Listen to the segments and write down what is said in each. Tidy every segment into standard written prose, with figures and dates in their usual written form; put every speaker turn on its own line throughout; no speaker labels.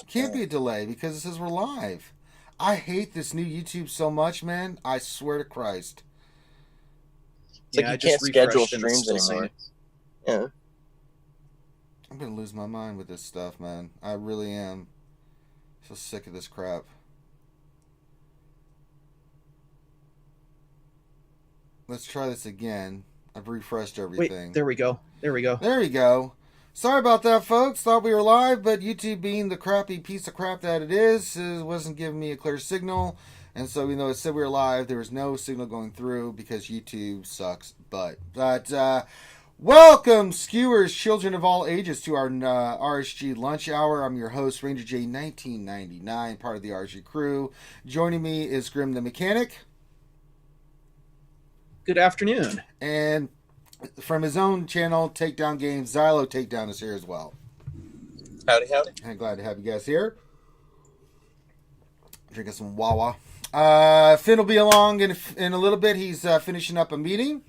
Can't be a delay because it says we're live. I hate this new YouTube so much, man. I swear to Christ.
It's like you can't schedule streams anymore. Yeah.
I'm gonna lose my mind with this stuff, man. I really am. So sick of this crap. Let's try this again. I've refreshed everything.
Wait, there we go. There we go.
There we go. Sorry about that, folks. Thought we were live, but YouTube, being the crappy piece of crap that it is, wasn't giving me a clear signal. And so, even though it said we were live, there was no signal going through because YouTube sucks butt. But, welcome, skewers, children of all ages, to our RSG lunch hour. I'm your host, Ranger J 1999, part of the RSG crew. Joining me is Grim the Mechanic.
Good afternoon.
And from his own channel, Takedown Games, Xylo Takedown is here as well.
Howdy, howdy.
I'm glad to have you guys here. Drinking some Wawa. Finn will be along in a little bit. He's finishing up a meeting.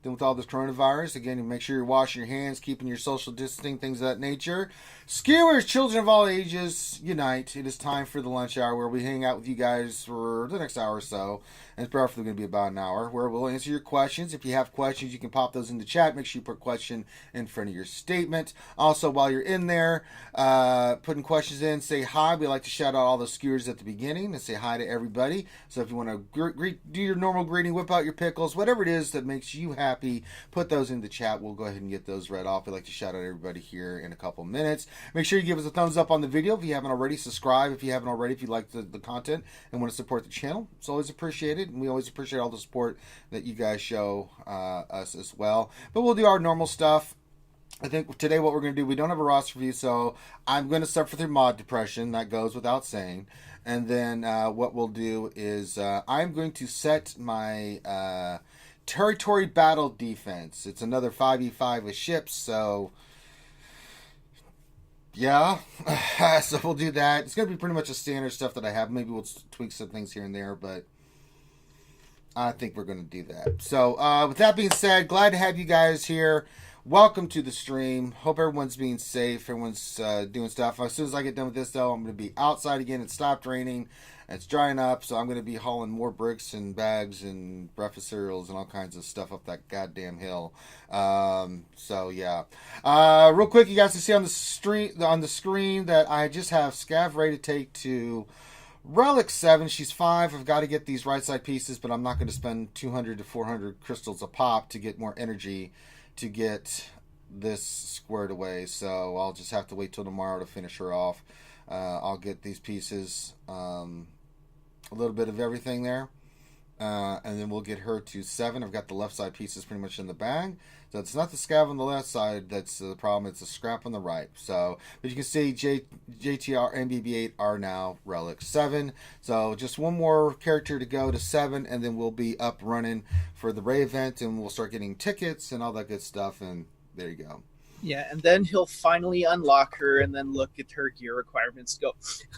Then with all this coronavirus, again, make sure you're washing your hands, keeping your social distancing, things of that nature. Skewers, children of all ages, unite. It is time for the lunch hour where we hang out with you guys for the next hour or so. And it's probably going to be about an hour where we'll answer your questions. If you have questions, you can pop those in the chat. Make sure you put question in front of your statement. Also, while you're in there, putting questions in, say hi. We like to shout out all the skewers at the beginning and say hi to everybody. So if you want to do your normal greeting, whip out your pickles, whatever it is that makes you happy, put those in the chat. We'll go ahead and get those read off. We'd like to shout out everybody here in a couple minutes. Make sure you give us a thumbs up on the video if you haven't already. Subscribe if you haven't already, if you like the content and want to support the channel. It's always appreciated, and we always appreciate all the support that you guys show us as well. But we'll do our normal stuff. I think today what we're going to do, we don't have a roster review, so I'm going to suffer through mod depression. That goes without saying. And then what we'll do is I'm going to set my territory battle defense. It's another 5v5 with ships, so yeah. So we'll do that. It's going to be pretty much a standard stuff that I have. Maybe we'll tweak some things here and there, but I think we're going to do that. So with that being said, glad to have you guys here. Welcome to the stream. Hope everyone's being safe. Everyone's doing stuff. As soon as I get done with this, though, I'm going to be outside again. It stopped raining. It's drying up, so I'm going to be hauling more bricks and bags and breakfast cereals and all kinds of stuff up that goddamn hill. So yeah. Real quick, you guys can see on the screen that I just have Scav ready to take to Relic 7. She's 5. I've got to get these right side pieces, but I'm not going to spend 200 to 400 crystals a pop to get more energy to get this squared away. So I'll just have to wait till tomorrow to finish her off. I'll get these pieces, a little bit of everything there, and then we'll get her to 7. I've got the left side pieces pretty much in the bag. So it's not the scav on the left side that's the problem, it's the scrap on the right. So, but you can see JTR and BB8 are now Relic 7. So just one more character to go to 7, and then we'll be up running for the Ray event, and we'll start getting tickets and all that good stuff, and there you go.
Yeah, and then he'll finally unlock her and then look at her gear requirements. Go.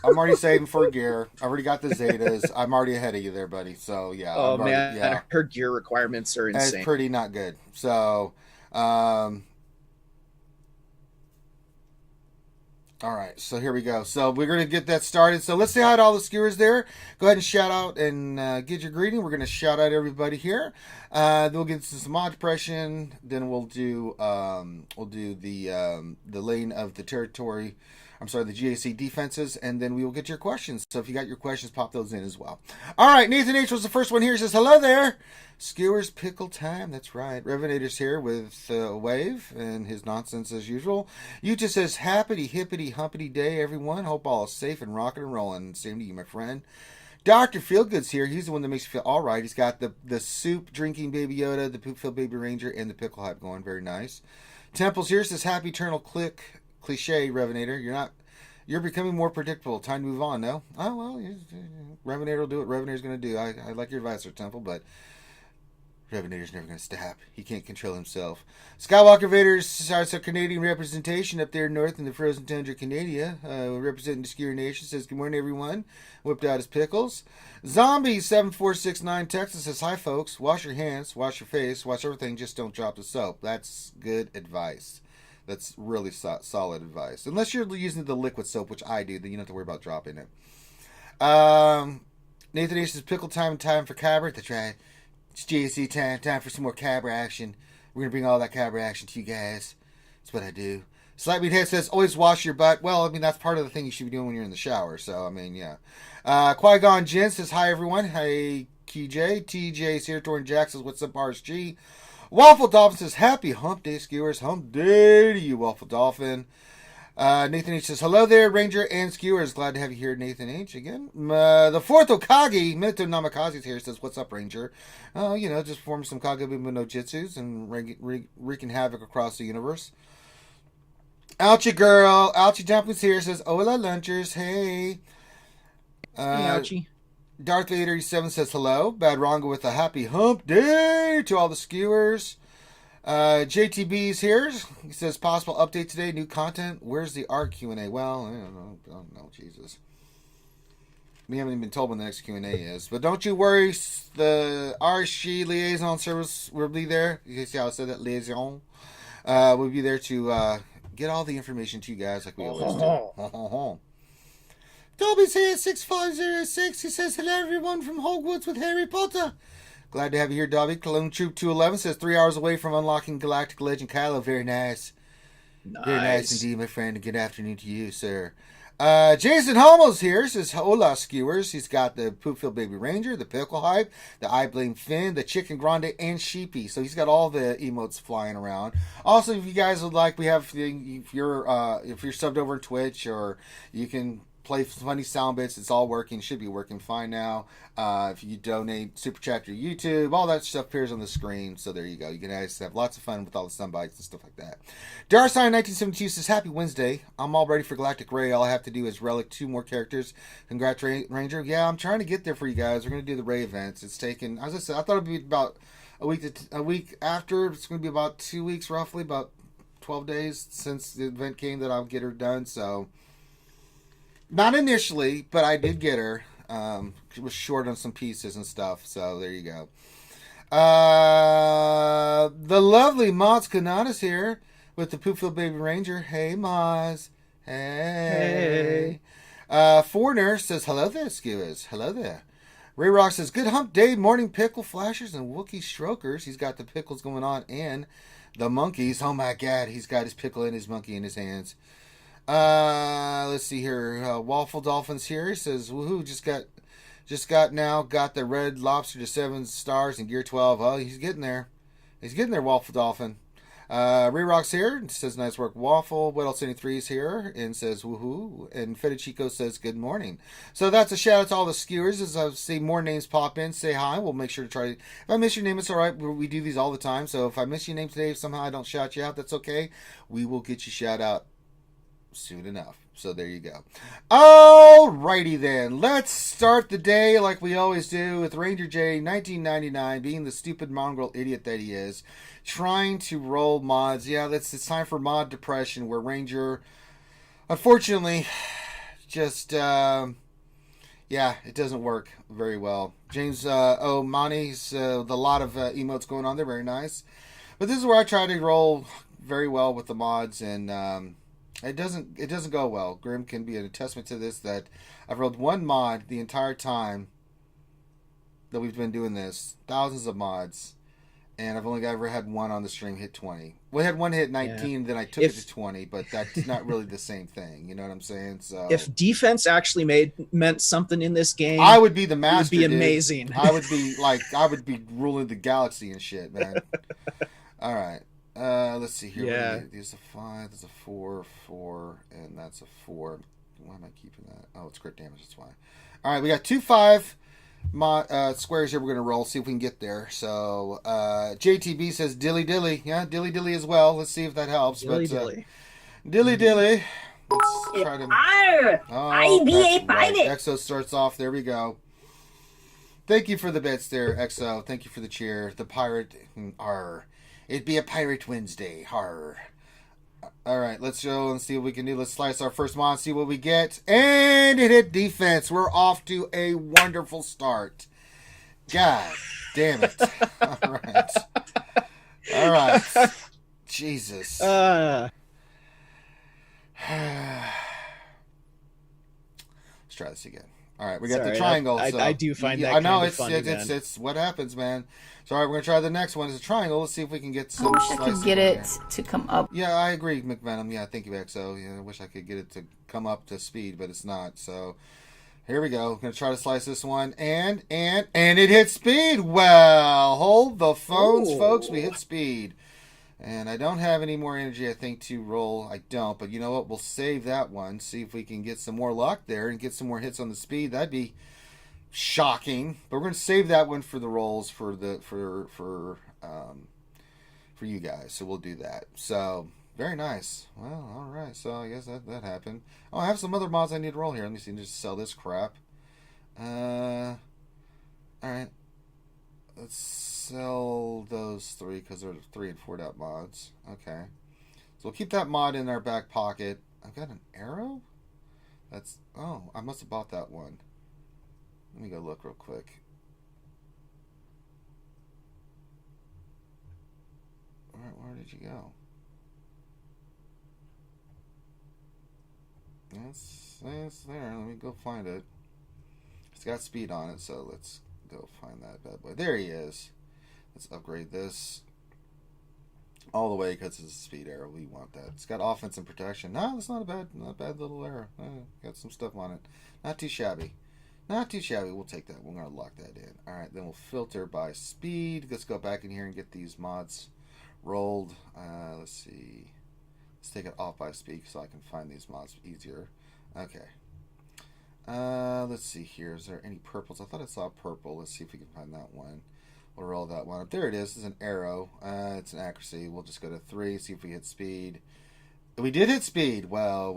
I'm already saving for gear. I already got the Zetas. I'm already ahead of you there, buddy. So, yeah.
Oh, man. Yeah. Her gear requirements are insane.
It's pretty not good. So, all right, so here we go. So we're going to get that started. So let's say hi to all the skewers there. Go ahead and shout out and get your greeting. We're going to shout out everybody here. Then we'll get into some mod depression. Then we'll do the lane of the territory. I'm sorry, the GAC defenses, and then we will get your questions. So if you got your questions, pop those in as well. All right, Nathan H was the first one here. He says, hello there. Skewers Pickle Time. That's right. Revenator's here with Wave and his nonsense as usual. Utah says, happy, hippity, humpity day, everyone. Hope all is safe and rocking and rolling. Same to you, my friend. Dr. Feelgood's here. He's the one that makes you feel all right. He's got the soup drinking Baby Yoda, the poop filled Baby Ranger, and the pickle hype going. Very nice. Temple's here. Says, happy eternal cliche, Revenator. You're becoming more predictable. Time to move on, no? Oh, well, Revenator will do what Revenator's going to do. I like your advice, Sir Temple, but Revenator's never going to stop. He can't control himself. Skywalker Vader's starts a Canadian representation up there north in the frozen tundra, Canada. Representing the Skewer Nation. Says, good morning, everyone. Whipped out his pickles. Zombie7469 Texas says, hi, folks. Wash your hands, wash your face, wash everything. Just don't drop the soap. That's good advice. That's really solid advice. Unless you're using the liquid soap, which I do, then you don't have to worry about dropping it. Nathan H says, Pickle time for Cabra. That's right. It's JC time for some more Cabra action. We're going to bring all that Cabra action to you guys. That's what I do. Slight Meathead says, always wash your butt. Well, I mean, that's part of the thing you should be doing when you're in the shower. So, I mean, yeah. Qui-Gon Jin says, hi, everyone. Hey, KJ. TJ here. Torn Jack says, what's up, RSG? Waffle Dolphin says, happy Hump Day, Skewers. Hump Day to you, Waffle Dolphin. Nathan H says, hello there, Ranger and Skewers. Glad to have you here, Nathan H. again. The fourth Okage, Mito Namikaze here, says, what's up, Ranger? Just form some Kagebimo no Jitsus and wreaking havoc across the universe. Ouchie girl, Ouchie Dumplings here, says, hola, lunchers, hey.
Hey, Ouchie.
Darth Vader 7 says, hello. Bad Rongo with a happy Hump Day to all the Skewers. JTB's here. He says, possible update today, new content. Where's the ARC Q&A? Well, I don't know, Jesus. We haven't even been told when the next Q&A is. But don't you worry, the RSG liaison service will be there. You see how I said that? Liaison. We'll be there to get all the information to you guys like we always do. Dobby's here, 6506. He says, hello, everyone from Hogwarts with Harry Potter. Glad to have you here, Dobby. Clone Troop 211 says 3 hours away from unlocking Galactic Legend Kylo. Very nice. Very nice indeed, my friend. Good afternoon to you, sir. Jason Homos here says, hola, Skewers. He's got the Poopfield Baby Ranger, the Pickle Hype, the I Blame Finn, the Chicken Grande, and Sheepy. So he's got all the emotes flying around. Also, if you guys would like, we have, if you're subbed over on Twitch, or you can play funny sound bits. It's all working. Should be working fine now. If you donate, super chat to YouTube, all that stuff appears on the screen. So there you go. You can guys have lots of fun with all the stun bites and stuff like that. Darsign 1972 says, happy Wednesday. I'm all ready for Galactic Ray. All I have to do is relic 2 more characters. Congrats, Ranger. Yeah, I'm trying to get there for you guys. We're going to do the Ray events. It's taken, as I said, I thought it'd be about a week after. It's going to be about 2 weeks, roughly, about 12 days since the event came that I'll get her done. So, not initially, but I did get her. She was short on some pieces and stuff, so there you go. The lovely Moz Kanadas here with the Poopfield Baby Ranger. Hey, Moz. Hey. Foreigner says, hello there, Skewers. Hello there. Ray Rock says, good hump day, morning pickle flashers and Wookiee strokers. He's got the pickles going on and the monkeys. Oh, my God. He's got his pickle and his monkey in his hands. Let's see here. Waffle Dolphins here. He says, woohoo, got the Red Lobster to 7 stars and Gear 12. Oh, he's getting there. He's getting there, Waffle Dolphin. Ray Rock's here. Says, nice work, Waffle. What else? 73 is here and says, woohoo. And Fedichico says, good morning. So that's a shout out to all the Skewers. As I see more names pop in, say hi. We'll make sure to try to. If I miss your name, it's all right. We do these all the time. So if I miss your name today, if somehow I don't shout you out, that's okay. We will get you shout out soon enough. So there you go. Alrighty then. Let's start the day like we always do with Ranger J 1999 being the stupid mongrel idiot that he is, trying to roll mods. Yeah, it's time for mod depression where Ranger unfortunately just it doesn't work very well. James O'Mani's the lot of emotes going on there, very nice. But this is where I try to roll very well with the mods, and it doesn't go well. Grim can be a testament to this, that I've rolled one mod the entire time that we've been doing this. Thousands of mods. And I've only ever had one on the stream hit 20. We had one hit 19, then I took it to 20, but that's not really the same thing. You know what I'm saying? So
if defense actually meant something in this game,
I would be the master.
It would be amazing.
I would be ruling the galaxy and shit, man. All right. Let's see here.
Yeah.
There's a 5, there's a 4, and that's a 4. Why am I keeping that? Oh, it's crit damage, that's why. All right, we got 2 5 squares here we're going to roll, see if we can get there. So, JTB says dilly dilly. Yeah, dilly dilly as well. Let's see if that helps.
Dilly dilly.
Dilly dilly. Let's try to.
I be a pirate.
Exo starts off. There we go. Thank you for the bits there, Exo. Thank you for the cheer. The pirate. It'd be a Pirate Wednesday. Har. All right, let's go and see what we can do. Let's slice our first mod, see what we get. And it hit defense. We're off to a wonderful start. God damn it. All right. Jesus. Let's try this again. All right, we got
Sorry,
the triangle.
I do find that
I know
kind of funny,
it's what happens, man. So all right, we're gonna try the next one. It's a triangle. Let's see if we can get some.
I wish I could get it to come up.
Yeah, I agree, McVenom. Yeah, thank you, XO. Yeah, I wish I could get it to come up to speed, but it's not. So here we go. Gonna try to slice this one, and it hit speed. Well, hold the phones, folks. We hit speed. And I don't have any more energy, I think, to roll. I don't, but you know what? We'll save that one. See if we can get some more luck there and get some more hits on the speed. That'd be shocking. But we're going to save that one for the rolls for you guys. So we'll do that. So very nice. Well, all right. So I guess that happened. Oh, I have some other mods I need to roll here. Let me see. Just sell this crap. All right. Let's sell those 3 because they're 3 and 4 dot mods. Okay. So we'll keep that mod in our back pocket. I've got an arrow? Oh, I must have bought that one. Let me go look real quick. Where did you go? It's there. Let me go find it. It's got speed on it, so let's go find that bad boy. There he is. Let's upgrade this all the way because it's a speed arrow. We want that. It's got offense and protection. No, that's not a bad little arrow. Got some stuff on it. Not too shabby. Not too shabby. We'll take that. We're going to lock that in. All right, then we'll filter by speed. Let's go back in here and get these mods rolled. Let's see. Let's take it off by speed so I can find these mods easier. Okay. Let's see here. Is there any purples? I thought I saw purple. Let's see if we can find that one. We'll roll that one up. There it is. It's an arrow. It's an accuracy. We'll just go to 3. See if we hit speed. We did hit speed. Well.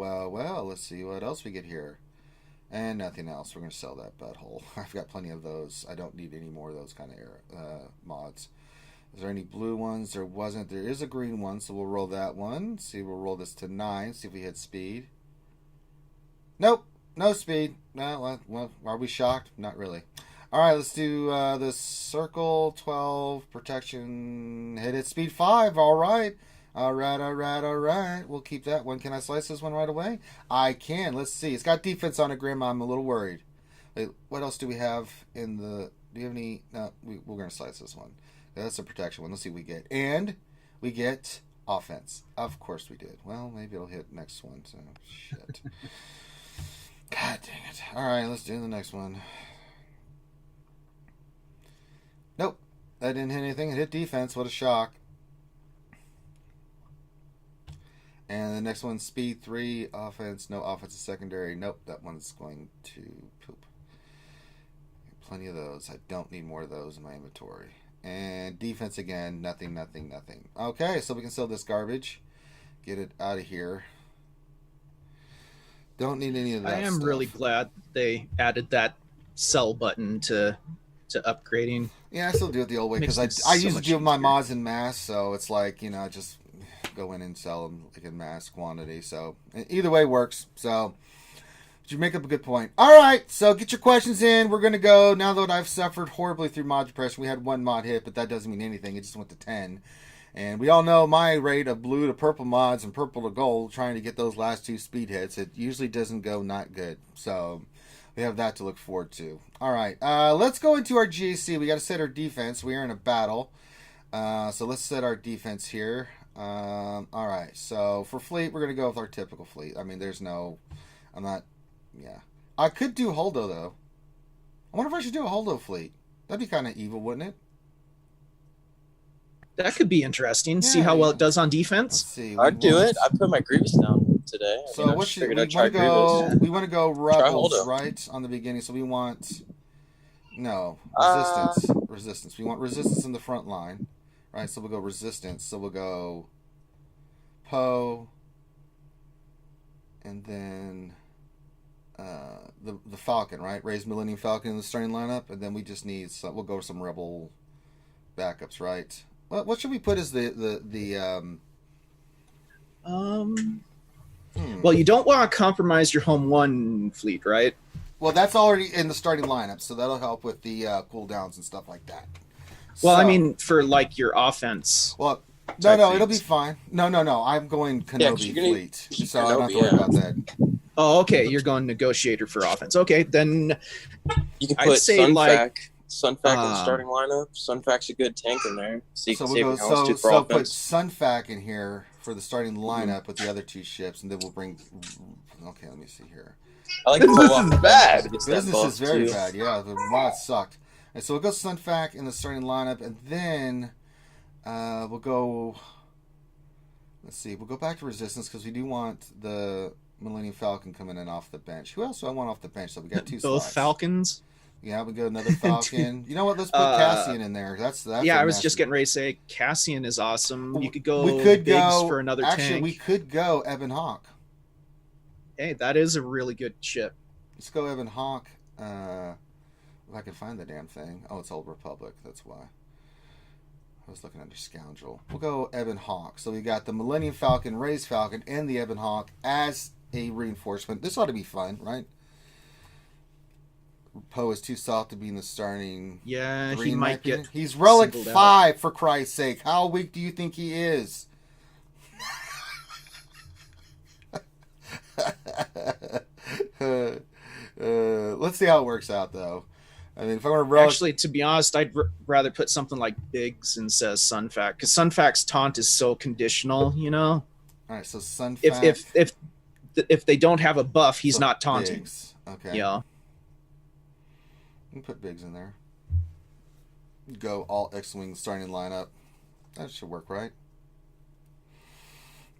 Let's see what else we get here. And nothing else. We're going to sell that butthole. I've got plenty of those. I don't need any more of those kind of mods. Is there any blue ones? There wasn't. There is a green one, so we'll roll that one. See, we'll roll this to 9. See if we hit speed. Nope. No speed. No, well, are we shocked? Not really. All right, let's do this circle 12 protection. Hit it speed 5. All right. All right. We'll keep that one. Can I slice this one right away? I can. Let's see. It's got defense on it, Grandma. I'm a little worried. Wait, what else do we have in the... Do you have any... No, we're going to slice this one. That's a protection one. Let's see what we get. And we get offense. Of course we did. Well, maybe it'll hit next one. So, shit. God dang it. All right, let's do the next one. Nope. That didn't hit anything. It hit defense. What a shock. And the next one, speed 3, offense. No offense is secondary. Nope, that one's going to poop. Plenty of those. I don't need more of those in my inventory. And defense again, nothing. Okay, so we can sell this garbage. Get it out of here. Don't need any of that.
I am
stuff.
really glad they added that sell button to upgrading.
Yeah, I still do it the old way because I usually do my mods in mass, so it's like, you know, just go in and sell them like in mass quantity. So either way works. So you make up a good point. All right, so get your questions in. We're going to go, now that I've suffered horribly through mod depression. We had 1 mod hit, but that doesn't mean anything. It just went to 10. And we all know my rate of blue to purple mods and purple to gold, trying to get those last 2 speed hits. It usually doesn't go not good. So we have that to look forward to. All right, let's go into our GAC. We got to set our defense. We are in a battle. So let's set our defense here. All right, so for fleet, we're going to go with our typical fleet. I mean, there's no... I'm not... Yeah. I could do Holdo, though. I wonder if I should do a Holdo fleet. That'd be kind of evil, wouldn't it?
That could be interesting.
Yeah,
see how well it does on defense.
Let's see.
I'd do it. I put my Grievous down today.
So what should we want to go? We want to go rebels, right, on the beginning. So we want resistance. We want resistance in the front line, right? So we'll go resistance. So we'll go Poe, and then the Falcon, right? Raise Millennium Falcon in the starting lineup, and then we just need some. We'll go with some rebel backups, right? What should we put as the
Well, you don't want to compromise your home 1 fleet, right?
Well, that's already in the starting lineup, so that'll help with the cooldowns and stuff like that.
Well, I mean, for like your offense.
Well, No, it'll be fine. No. I'm going Kenobi fleet, so I don't have to worry about that.
Oh, okay. You're going Negotiator for offense. Okay, then
you can put Sunfac in the starting lineup. Sunfac's a good tank in there. So
put Sunfac in here for the starting lineup with the other two ships, and then we'll bring. Okay, let me see here.
I like
business is bad.
Business is very bad. Yeah, the mod sucked. And so we'll go Sunfac in the starting lineup, and then we'll go. Let's see. We'll go back to Resistance because we do want the Millennium Falcon coming in off the bench. Who else do I want off the bench? So we got two
both
slots.
Falcons.
Yeah, we go another Falcon. You know what? Let's put Cassian in there. That's.
Yeah, I was just getting ready to say Cassian is awesome. You could go.
We could go
for another tank.
We could go Ebon Hawk.
Hey, that is a really good ship.
Let's go Ebon Hawk. If I can find the damn thing. Oh, it's Old Republic. That's why. I was looking under Scoundrel. We'll go Ebon Hawk. So we got the Millennium Falcon, Ray's Falcon, and the Ebon Hawk as a reinforcement. This ought to be fun, right? Poe is too soft to be in the starting.
Yeah, he might get.
He's Relic 5, for Christ's sake. How weak do you think he is? Let's see how it works out, though. I mean, if I want to
actually, to be honest, I'd rather put something like Biggs instead of Sunfac, because Sunfac's taunt is so conditional, you know.
All right, so Sunfac.
If they don't have a buff, he's not taunting.
Biggs. Okay.
Yeah.
You can put Biggs in there. Go all X-Wing starting lineup. That should work, right?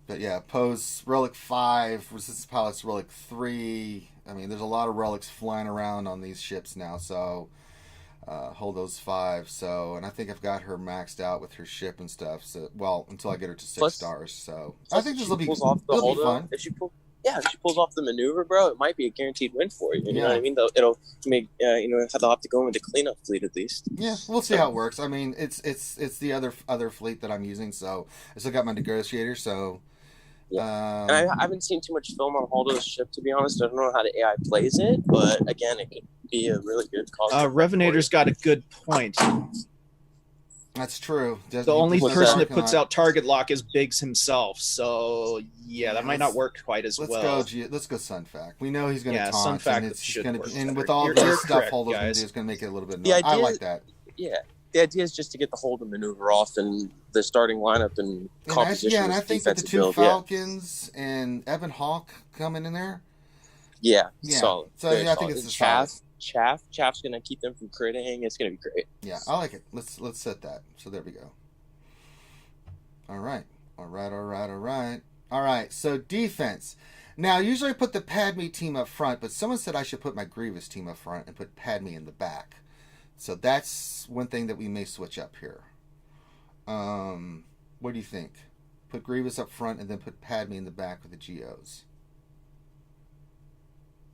But yeah, Poe's Relic 5, Resistance Pilot's Relic 3. I mean, there's a lot of relics flying around on these ships now, so hold those 5. So, and I think I've got her maxed out with her ship and stuff. So, well, until I get her to 6 stars. So, I think this will be fun.
If she pulls off the maneuver, bro, it might be a guaranteed win for you. You know what I mean? It'll make they'll have to go into cleanup fleet at least.
Yeah, we'll see how it works. I mean, it's the other fleet that I'm using, so I still got my negotiator. So.
Yeah. And I haven't seen too much film on Holdo's ship, to be honest. I don't know how the AI plays it, but again, it could be a really good call.
Revenator's got a good point.
That's true.
The only person that puts out target lock is Biggs himself, so yeah, that might not work quite as well.
Let's go Sunfac. We know he's going to taunt,
Sunfac
and it's going to, and with all the stuff Holdo's going to do, it's going to make it a little bit. I like that.
Yeah. The idea is just to get the Holdo maneuver off and the starting lineup and composition.
And I think with the two Falcons and Ebon Hawk coming in there.
Yeah. Solid.
So I think it's
Chaff's going to keep them from critting. It's going to be great.
Yeah, I like it. Let's set that. So there we go. All right. So defense. Now, usually I put the Padme team up front, but someone said I should put my Grievous team up front and put Padme in the back. So that's one thing that we may switch up here. What do you think? Put Grievous up front and then put Padme in the back with the GOs.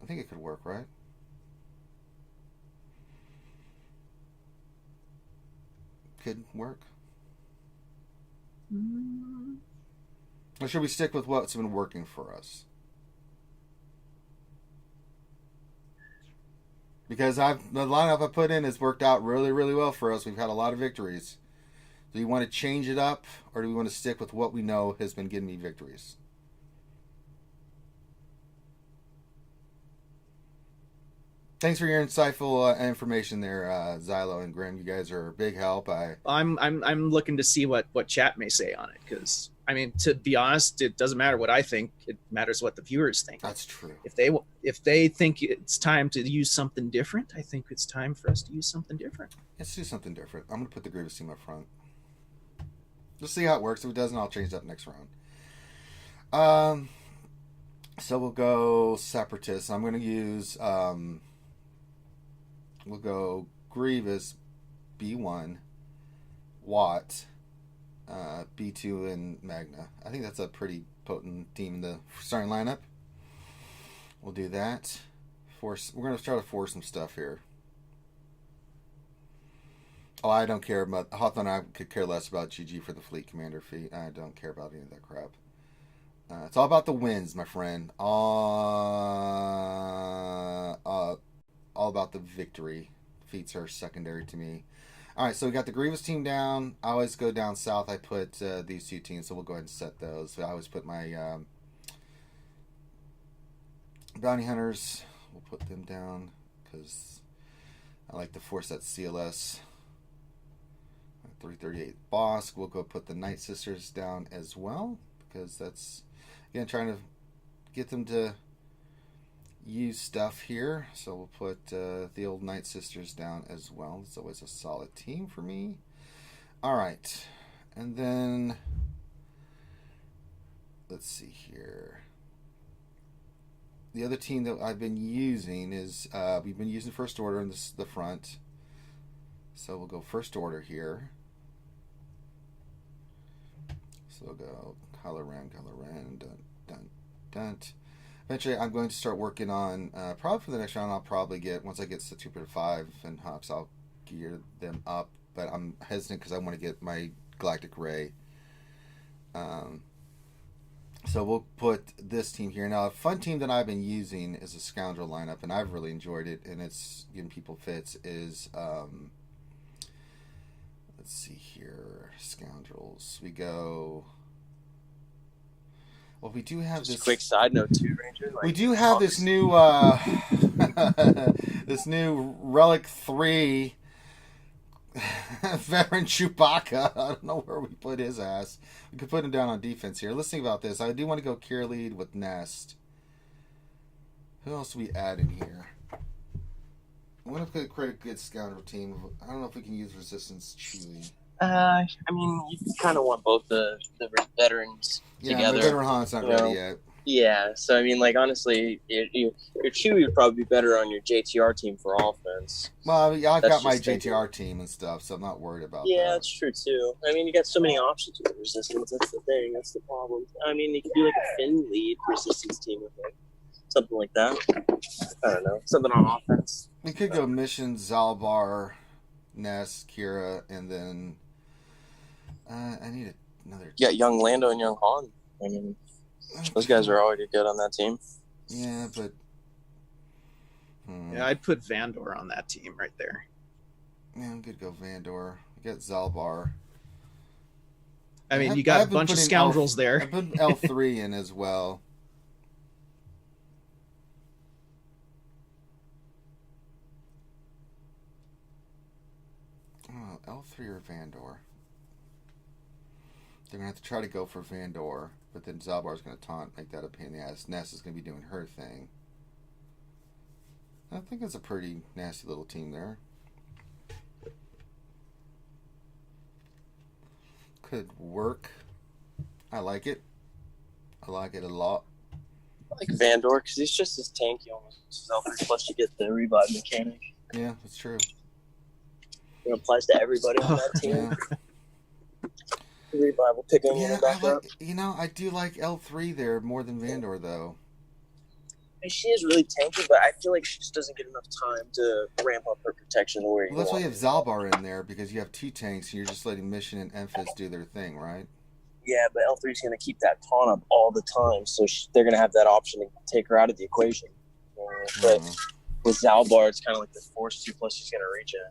I think it could work, right? Could work. Or should we stick with what's been working for us? Because the lineup I put in has worked out really, really well for us. We've had a lot of victories. Do you want to change it up, or do we want to stick with what we know has been getting me victories? Thanks for your insightful information there, Xylo and Grim. You guys are a big help.
I'm looking to see what chat may say on it, because I mean, to be honest, it doesn't matter what I think. It matters what the viewers think.
That's true.
If they think it's time to use something different, I think it's time for us to use something different.
Let's do something different. I'm going to put the Grievous team up front. Let's see how it works. If it doesn't, I'll change that next round. So we'll go Separatists. I'm going to use... we'll go Grievous, B1, Watt, B2, and Magna. I think that's a pretty potent team in the starting lineup. We'll do that. We're going to try to force some stuff here. Oh, I don't care about... Hawthorne and I could care less about GG for the fleet commander feat. I don't care about any of that crap. It's all about the wins, my friend. All about the victory. Feats are secondary to me. All right, so we got the Grievous team down. I always go down south. I put these two teams, so we'll go ahead and set those. So I always put my Bounty Hunters. We'll put them down because I like to force that CLS. 338 Bosk. We'll go put the Night Sisters down as well because that's, again, trying to get them to use stuff here. So we'll put the old Night Sisters down as well. It's always a solid team for me. All right, and then let's see here. The other team that I've been using is we've been using First Order in the front. So we'll go First Order here. So we'll go color ran, dun, dun, dun. Eventually, I'm going to start working on, probably for the next round, I'll probably get, once I get to 2.5 and HUMPs, I'll gear them up. But I'm hesitant because I want to get my Galactic Ray. So we'll put this team here. Now, a fun team that I've been using is a Scoundrel lineup, and I've really enjoyed it, and it's giving people fits, is, let's see here, Scoundrels. We go... Well, we do have
Just
this.
a quick side note too, Ranger.
We do have this new this new Relic 3 veteran Chewbacca. I don't know where we put his ass. We could put him down on defense here. Let's think about this. I do want to go Cure Lead with Nest. Who else do we add in here? I want to create a good Scoundrel team. I don't know if we can use Resistance Chewie.
I mean, you kind of want both the veterans together.
Yeah, the veteran Han's not ready yet.
Yeah, so I mean, like, honestly, your Chewie would probably be better on your JTR team for offense.
Well, I've got my
thinking.
JTR team and stuff, so I'm not worried about that.
Yeah, that's true too. I mean, you got so many options with resistance. That's the thing. That's the problem. I mean, you could do like a Finn lead resistance team with like something like that. I don't know, something on offense.
We could go Mission, Zalbar, Ness, Kira, and then I need another.
You got young Lando and young Han. I mean, those guys are already good on that team.
Yeah, but
Yeah, I'd put Vandor on that team right there.
yeah, I'm good to go Vandor. We got Zalbar.
I mean, you got a bunch of scoundrels there.
I put L3 in as well. Oh, L3 or Vandor. They're going to have to try to go for Vandor, but then Zalbar's going to taunt, make that a pain in the ass. Ness is going to be doing her thing. I think it's a pretty nasty little team there. Could work. I like it. I like it a lot.
I like Vandor because he's just as tanky almost as L3, plus you get the revive mechanic.
Yeah, that's true.
It applies to everybody on that team.
Yeah.
Revive will pick anyone
Yeah,
back up.
I do like L3 there more than Vandor, though.
And she is really tanky, but I feel like she just doesn't get enough time to ramp up her protection to where you
Well, that's why
want.
you have Zalbar in there, because you have two tanks, and you're just letting Mission and Emphas do their thing, right?
Yeah, but L3 is going to keep that taunt up all the time, so they're going to have that option to take her out of the equation. But with Zalbar, it's kind of like the force 2 plus she's going to reach it.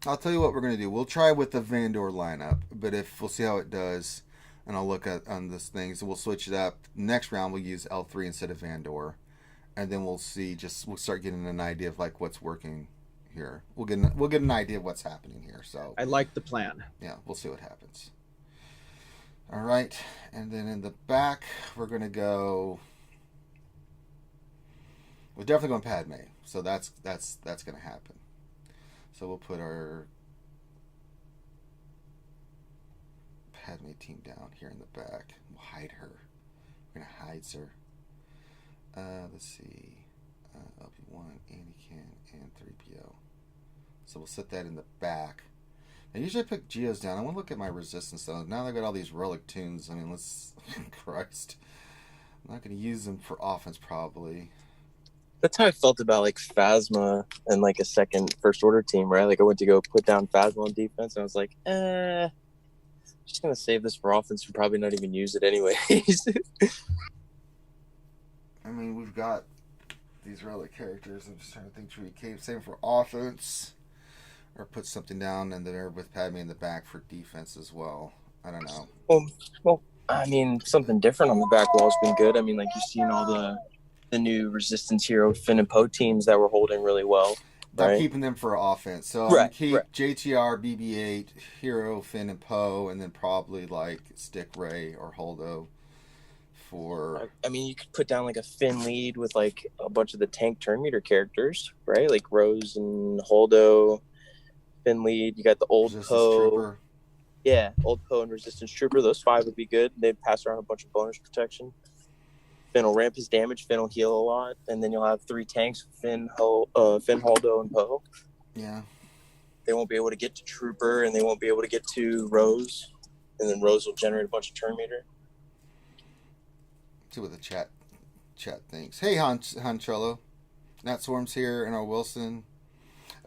I'll tell you what we're going to do. We'll try with the Vandor lineup, but if we'll see how it does, and I'll look at on this thing, so we'll switch it up. Next round, we'll use L3 instead of Vandor, and then we'll see. We'll start getting an idea of like what's working here. We'll get an idea of what's happening here. So
I like the plan.
Yeah, we'll see what happens. All right, and then in the back, we're going to go. We're definitely going Padme, so that's going to happen. So we'll put our Padme team down here in the back. We'll hide her. We're going to hide her. Let's see. Obi-Wan, Anakin, and 3PO. So we'll set that in the back. And usually I put Geos down. I want to look at my resistance, though. Now that I've got all these relic tunes, I mean, let's... Christ. I'm not going to use them for offense, probably.
That's how I felt about like Phasma and like a second first order team, right? Like I went to go put down Phasma on defense, and I was like, just gonna save this for offense and probably not even use it anyways.
mean, we've got these relic characters. I'm just trying to think, should we keep same for offense? Or put something down in there with Padme in the back for defense as well. I don't know.
Well, I mean, something different on the back wall has been good. I mean, like, you've seen all the new Resistance Hero Finn and Poe teams that were holding really well.
I'm
Right?
keeping them for offense. So
Right,
I'm keep
right.
JTR, BB-8, Hero, Finn, and Poe, and then probably like stick Ray or Holdo for.
I mean, you could put down like a Finn lead with like a bunch of the tank turn meter characters, right? Like Rose and Holdo, Finn lead. You got the old
Resistance
Poe.
Trooper.
Yeah, old Poe and Resistance Trooper. Those 5 would be good. They'd pass around a bunch of bonus protection. Finn will ramp his damage. Finn will heal a lot, and then you'll have 3 tanks: Finn, Holdo, and Poe.
Yeah.
They won't be able to get to Trooper, and they won't be able to get to Rose, and then Rose will generate a bunch of turn meter.
See what the chat thinks. Hey, Han Trello. Nat Swarm's here, and our Wilson.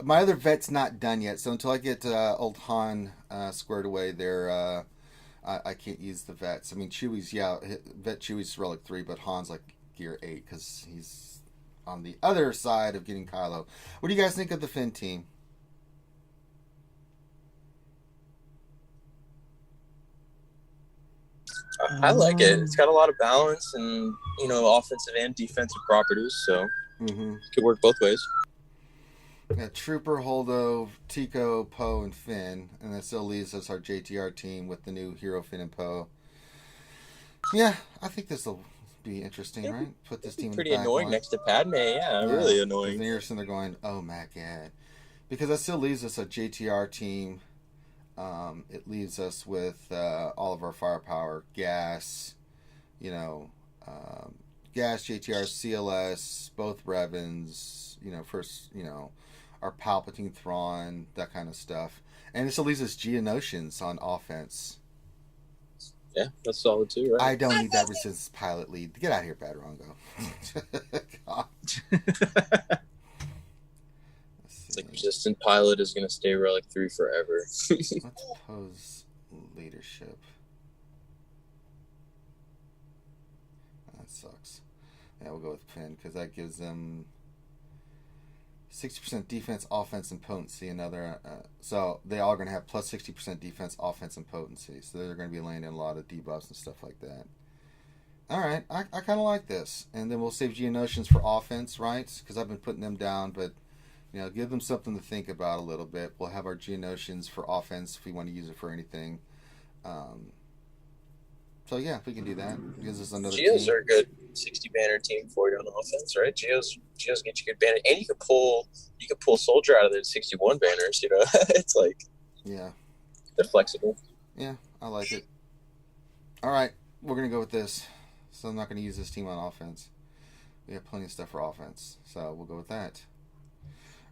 My other vet's not done yet, so until I get old Han squared away there, I can't use the vets. I mean, Chewie's, vet Chewie's relic 3, but Han's like gear 8 because he's on the other side of getting Kylo. What do you guys think of the Finn team?
I like it. It's got a lot of balance and, offensive and defensive properties, so it could work both ways.
Got Trooper, Holdo, Tico, Poe, and Finn, and that still leaves us our JTR team with the new Hero, Finn, and Poe. Yeah, I think this will be interesting, right? Put this team
Pretty
in the back
annoying
line.
next to Padme, really annoying.
Because they're going, oh my god. Because that still leaves us a JTR team. It leaves us with all of our firepower, gas, gas, JTR, CLS, both Revens, our Palpatine Thrawn, that kind of stuff. And this still leaves us Geonosians on offense.
Yeah, that's solid too, right?
I don't need that Resistance pilot lead. Get out of here, Bad Rongo. God.
It's like Resistant Pilot is going to stay Relic 3 forever.
Let's pose leadership. That sucks. Yeah, we'll go with Finn because that gives them 60% defense, offense, and potency. Another, so they all are going to have plus 60% defense, offense, and potency. So they're going to be laying in a lot of debuffs and stuff like that. All right, I kind of like this. And then we'll save Geonosians for offense, right? Because I've been putting them down, but give them something to think about a little bit. We'll have our Geonosians for offense if we want to use it for anything. So yeah, we can do that. Gives us another
Geos
team.
are a good 60 banner team for you on offense, right? Geos get you good banner, and you could pull Soldier out of the 61 banners. It's like
Yeah,
they're flexible.
yeah, I like it. All right, we're gonna go with this. So I'm not gonna use this team on offense. We have plenty of stuff for offense, so we'll go with that.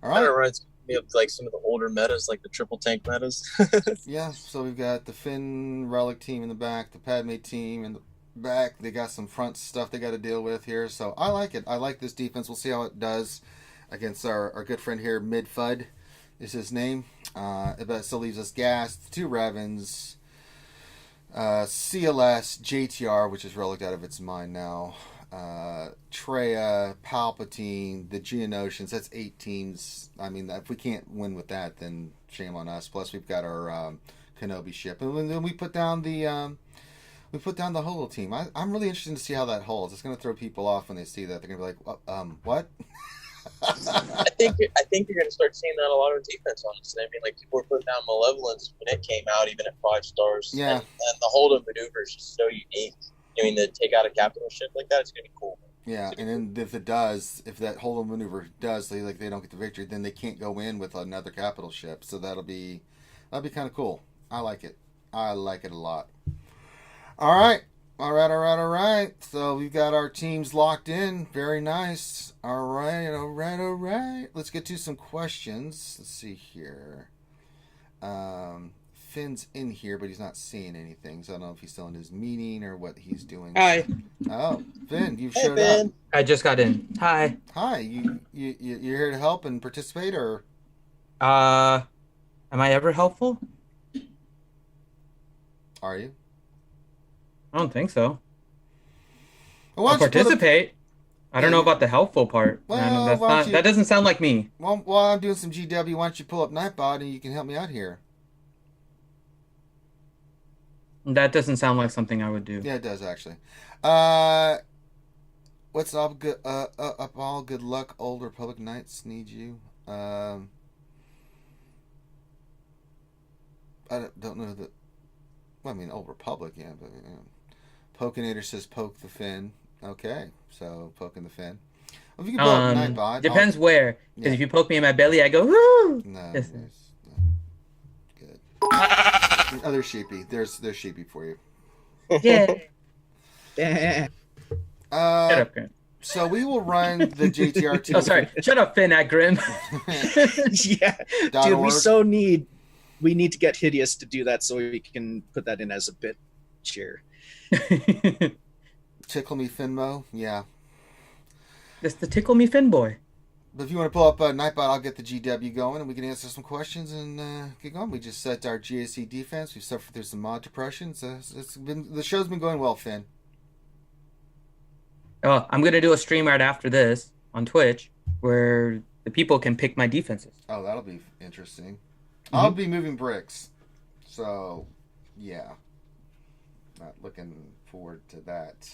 All
Kind
right.
of reminds me of like some of the older metas, like the triple tank metas.
Yeah, so we've got the Finn Relic team in the back, the Padme team in the back. They got some front stuff they got to deal with here, so I like it. I like this defense. We'll see how it does against our good friend here, Midfud is his name. But still leaves us Gas, 2 Revens, CLS, JTR, which is relic out of its mind now, Traya, Palpatine, the Geonosians. That's 8 teams. I mean, if we can't win with that, then shame on us. Plus, we've got our Kenobi ship, and then we put down the Holo team. I'm really interested to see how that holds. It's going to throw people off when they see that. They're going to be like, what?
I think you're going to start seeing that a lot on defense, honestly. I mean, like, people were putting down Malevolence when it came out, even at 5 stars.
Yeah.
And the Holdo maneuver is just so unique. I mean, to take out a capital ship like that, it's going to be cool.
Yeah, and then if that Holo maneuver does, they don't get the victory, then they can't go in with another capital ship. So that'll be kind of cool. I like it. I like it a lot. All right. So we've got our teams locked in. Very nice. All right. Let's get to some questions. Let's see here. Finn's in here, but he's not seeing anything. So I don't know if he's still in his meeting or what he's doing.
Hi.
Oh, Finn, you've
Hey,
showed
Finn.
up.
I just got in. Hi.
Hi. You're here to help and participate, or?
Am I ever helpful?
Are you?
I don't think so.
Well, why
I'll
don't you put up-
participate. I don't know about the helpful part.
Well,
That's
why don't
not.
you-
That doesn't sound like me.
Well, while I'm doing some GW, why don't you pull up Nightbot and you can help me out here?
That doesn't sound like something I would do.
Yeah, it does actually. What's up? Good. Up all. Good luck. Old Republic Knights need you. I don't know the. Well, I mean, Old Republic, yeah, but Pokinator says poke the fin. Okay, so poking the fin. Well, if you can pull up Nightbot.
Depends where. Because
Yeah.
if you poke me in my belly, I go woo.
No,
Yes.
there's good. Other sheepy. There's sheepy for you.
Yeah.
Eh.
Shut up, Grim.
So we will run the JTR team.
Oh, sorry. Shut up, Finn at Grim.
Yeah, dude, we need to get Hideous to do that so we can put that in as a bit cheer.
Tickle me Finmo. Yeah.
That's the tickle me Finn boy.
But if you want to pull up Nightbot, I'll get the GW going and we can answer some questions and get going. We just set our GAC defense. We've suffered through some mod depression. So the show's been going well, Finn.
Oh, I'm gonna do a stream right after this on Twitch where the people can pick my defenses.
Oh, that'll be interesting. I'll be moving bricks. So, yeah. Not looking forward to that.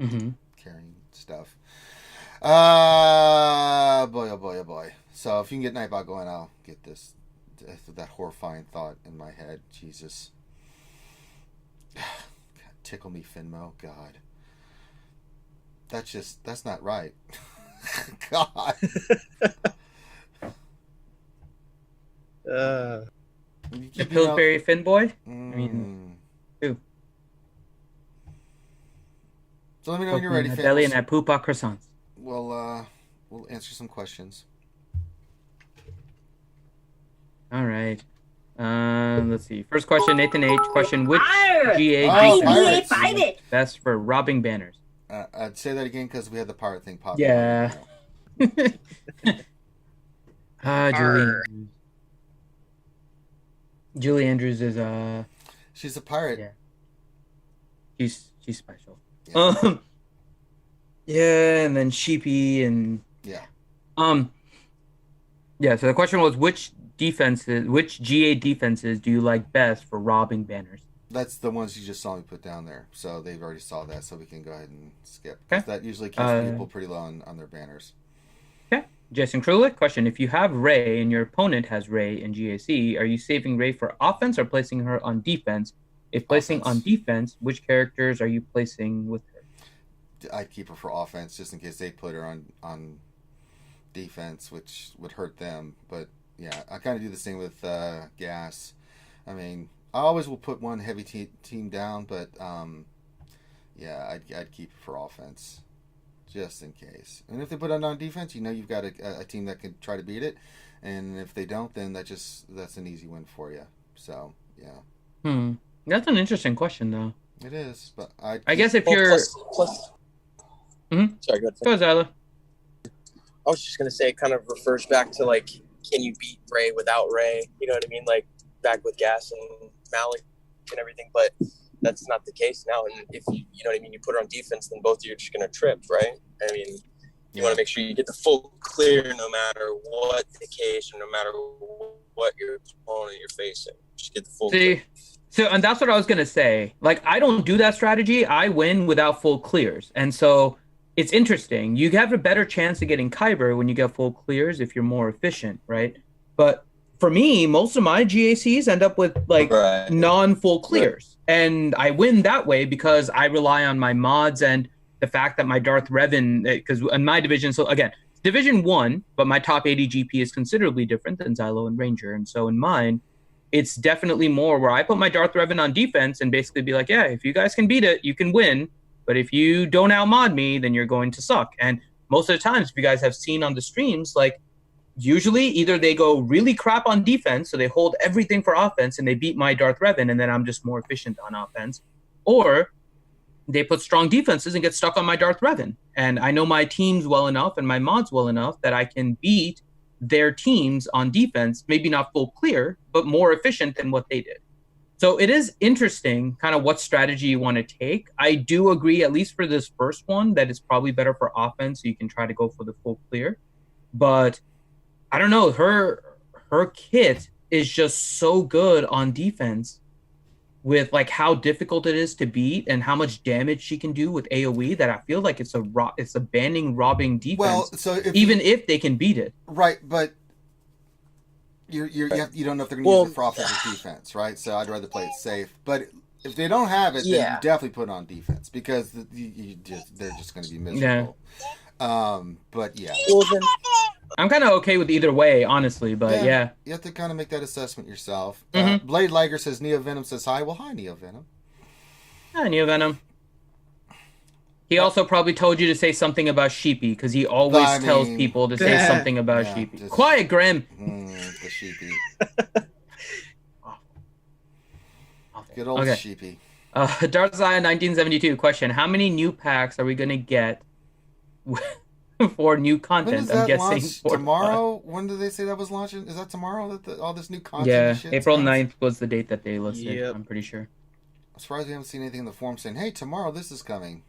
Mm-hmm.
Carrying stuff. Boy, oh boy, oh boy. So if you can get Nightbot going, I'll get this. That horrifying thought in my head. Jesus. God, tickle me, Finmo. God. That's not right. God.
The Pillsbury Finn boy?
mean,
who?
So let me know when you're ready,
My
Finn.
belly and I poop out croissants.
We'll answer some questions.
All right. Let's see. First question, Nathan H. Question: which GA
Oh,
defense
pirates.
is best for robbing banners?
I'd say that again because we had the pirate thing pop.
Yeah. Julie Andrews. Julie Andrews is
She's a pirate.
Yeah. She's special.
Yeah.
Yeah, and then Sheepy and
Yeah.
Yeah, so the question was which GA defenses do you like best for robbing banners?
That's the ones you just saw me put down there. So they've already saw that, so we can go ahead and skip.
Okay.
That usually keeps people pretty low on their banners.
Okay. Jason Krulik, question: if you have Ray and your opponent has Ray in GAC, are you saving Ray for offense or placing her on defense? If placing on defense, which characters are you placing with her?
I'd keep her for offense just in case they put her on defense, which would hurt them. But yeah, I kind of do the same with Gas. I mean, I always will put one heavy team down, but yeah, I'd keep her for offense just in case. And if they put it on defense, you've got a team that can try to beat it. And if they don't, then that's an easy win for you. So yeah.
That's an interesting question, though.
It is, but
I guess if you're
plus.
Mhm.
Sorry, go ahead.
Go, Zyla.
I was just gonna say it kind of refers back to like, can you beat Ray without Ray? You know what I mean? Like back with Gas and Malik and everything, but that's not the case now. And if you know what I mean, you put her on defense, then both of you are just gonna trip, right? I mean, you want to make sure you get the full clear, no matter what the case, or no matter what your opponent you're facing. Just get the full clear.
So, and that's what I was gonna say. Like, I don't do that strategy. I win without full clears, and so it's interesting. You have a better chance of getting Kyber when you get full clears if you're more efficient, right? But for me, most of my GACs end up with like non-full clears, and I win that way because I rely on my mods and the fact that my Darth Revan, because in my division, so again, Division 1, but my top 80 GP is considerably different than Xylo and Ranger, and so in mine, it's definitely more where I put my Darth Revan on defense and basically be like, yeah, if you guys can beat it, you can win. But if you don't outmod me, then you're going to suck. And most of the times, if you guys have seen on the streams, like usually either they go really crap on defense, so they hold everything for offense and they beat my Darth Revan, and then I'm just more efficient on offense, or they put strong defenses and get stuck on my Darth Revan. And I know my teams well enough and my mods well enough that I can beat their teams on defense, maybe not full clear, but more efficient than what they did. So it is interesting kind of what strategy you want to take. I do agree, at least for this first one, that it's probably better for offense, so you can try to go for the full clear. But I don't know, her kit is just so good on defense with like how difficult it is to beat and how much damage she can do with AoE that I feel like it's a banning robbing defense.
Well, so
if they can beat it.
Right, but you don't know if they're going to use it for offensive defense, right? So I'd rather play it safe. But if they don't have it, then you definitely put it on defense because they're just going to be miserable. But yeah.
Well, then,
I'm kind of okay with either way, honestly, but yeah.
You have to kind of make that assessment yourself.
Mm-hmm.
Blade Liger says Neo Venom says hi. Well, hi, Neo Venom.
Hi, Neo Venom. He also probably told you to say something about Sheepy because he always tells people to say something about Sheepy. Quiet, Grim.
The Sheepy. Good old Sheepy.
Darkzion 1972 question: how many new packs are we gonna get for new content?
I'm guessing tomorrow. When did they say that was launching? Is that tomorrow that all this new content?
Yeah,
shit
April 9th was the date that they listed. Yep. I'm pretty sure.
I'm surprised we haven't seen anything in the forum saying, "Hey, tomorrow this is coming."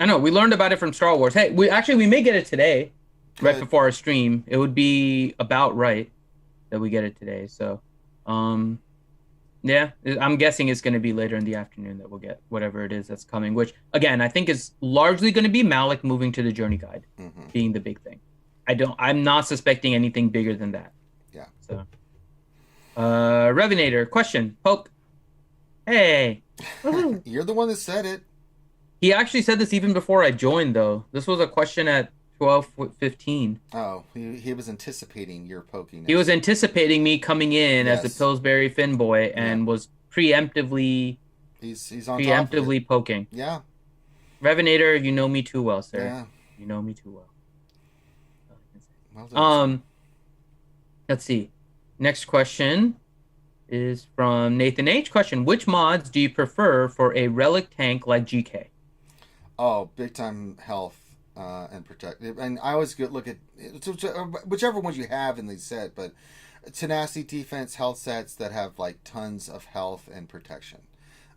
I know we learned about it from Star Wars. Hey, we may get it today, right before our stream. It would be about right that we get it today. So, yeah, I'm guessing it's going to be later in the afternoon that we'll get whatever it is that's coming. Which, again, I think is largely going to be Malik moving to the Journey Guide, being the big thing. I'm not suspecting anything bigger than that.
Yeah.
So, Revinator question: Poke. Hey.
You're the one that said it.
He actually said this even before I joined, though. This was a question at 12:15.
Oh, he was anticipating your poking.
He was anticipating me coming in as the Pillsbury Finn boy and was preemptively
he's on
preemptively poking.
Yeah.
Revinator, you know me too well, sir.
Yeah.
You know me too well.
Well done,
let's see. Next question is from Nathan H. Question: which mods do you prefer for a relic tank like GK?
Oh, big time health and protect. And I always look at whichever ones you have in the set, but tenacity, defense, health sets that have like tons of health and protection.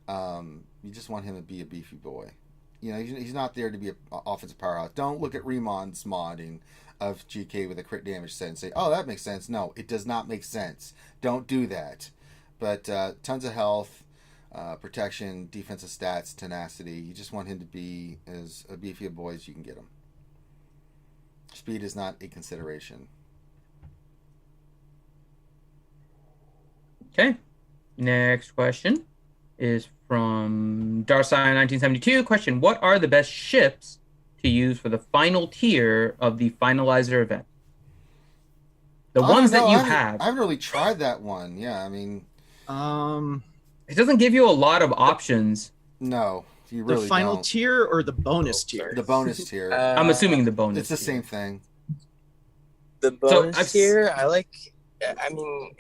You just want him to be a beefy boy. You know, he's not there to be an offensive powerhouse. Don't look at Remon's modding of GK with a crit damage set and say, "Oh, that makes sense." No, it does not make sense. Don't do that. But tons of health, protection, defensive stats, tenacity. You just want him to be as a beefy a boy as you can get him. Speed is not a consideration.
Okay. Next question is from Darcy 1972. Question: what are the best ships to use for the final tier of the finalizer event? The ones that you have.
I haven't really tried that one. Yeah, I mean...
it doesn't give you a lot of options.
No, you really don't.
The final tier or the bonus tier?
The bonus tier.
I'm assuming the bonus.
It's the same thing.
The bonus tier, I like. I mean,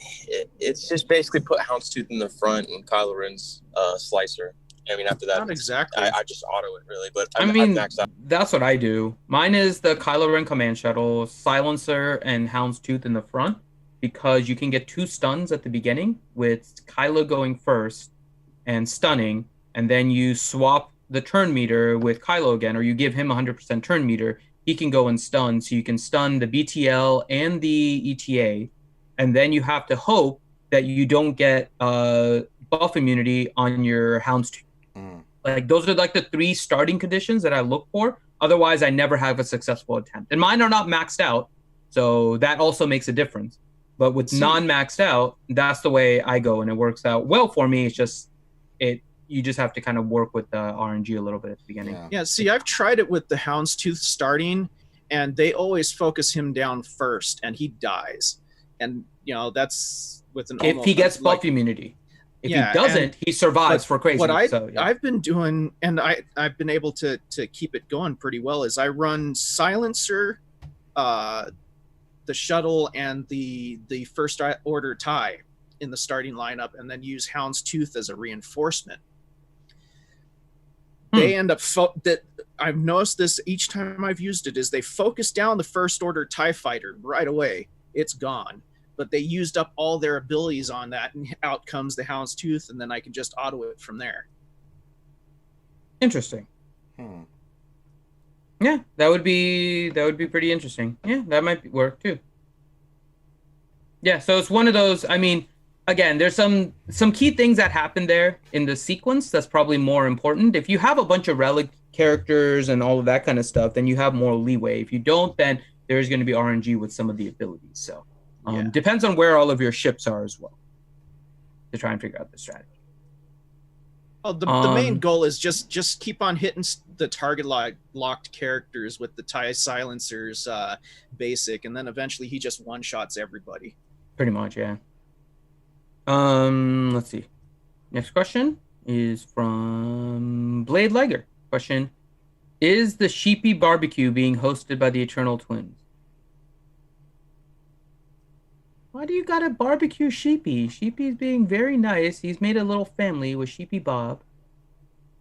it's just basically put Houndstooth in the front and Kylo Ren's slicer. I mean, after that,
not exactly.
I just auto it really, but
I mean, that's what I do. Mine is the Kylo Ren command shuttle, silencer, and Houndstooth in the front, because you can get 2 stuns at the beginning with Kylo going first and stunning, and then you swap the turn meter with Kylo again, or you give him 100% turn meter. He can go and stun, so you can stun the BTL and the ETA, and then you have to hope that you don't get buff immunity on your Houndstooth. Like, those are like the 3 starting conditions that I look for. Otherwise, I never have a successful attempt. And mine are not maxed out, so that also makes a difference. But with non-maxed out, that's the way I go, and it works out well for me. It's just you just have to kind of work with the RNG a little bit at the beginning.
Yeah, see, I've tried it with the Houndstooth starting, and they always focus him down first, and he dies. And, you know, that's with an
if he gets buff immunity. If he doesn't, he survives for crazy.
What I've been doing, and I've been able to keep it going pretty well, is I run Silencer, the shuttle, and the first order tie in the starting lineup, and then use Houndstooth as a reinforcement. They end up that I've noticed this each time I've used it, is they focus down the first order TIE fighter right away. It's gone. but they used up all their abilities on that, and out comes the Houndstooth, and then I can just auto it from there.
Interesting. Yeah, that would be pretty interesting. Yeah, that might work too. Yeah, so it's one of those. I mean, again, there's some key things that happen there in the sequence that's probably more important. If you have a bunch of relic characters and all of that kind of stuff, then you have more leeway. If you don't, then there's going to be RNG with some of the abilities. So depends on where all of your ships are as well to try and figure out the strategy.
Well, the main goal is just keep on hitting the target locked characters with the TIE silencers basic, and then eventually he just one-shots everybody.
Pretty much, yeah. Let's see. Next question is from Blade Liger. Question: is the Sheepy barbecue being hosted by the Eternal Twins? Why do you gotta barbecue Sheepy? Sheepy's being very nice. He's made a little family with Sheepy Bob.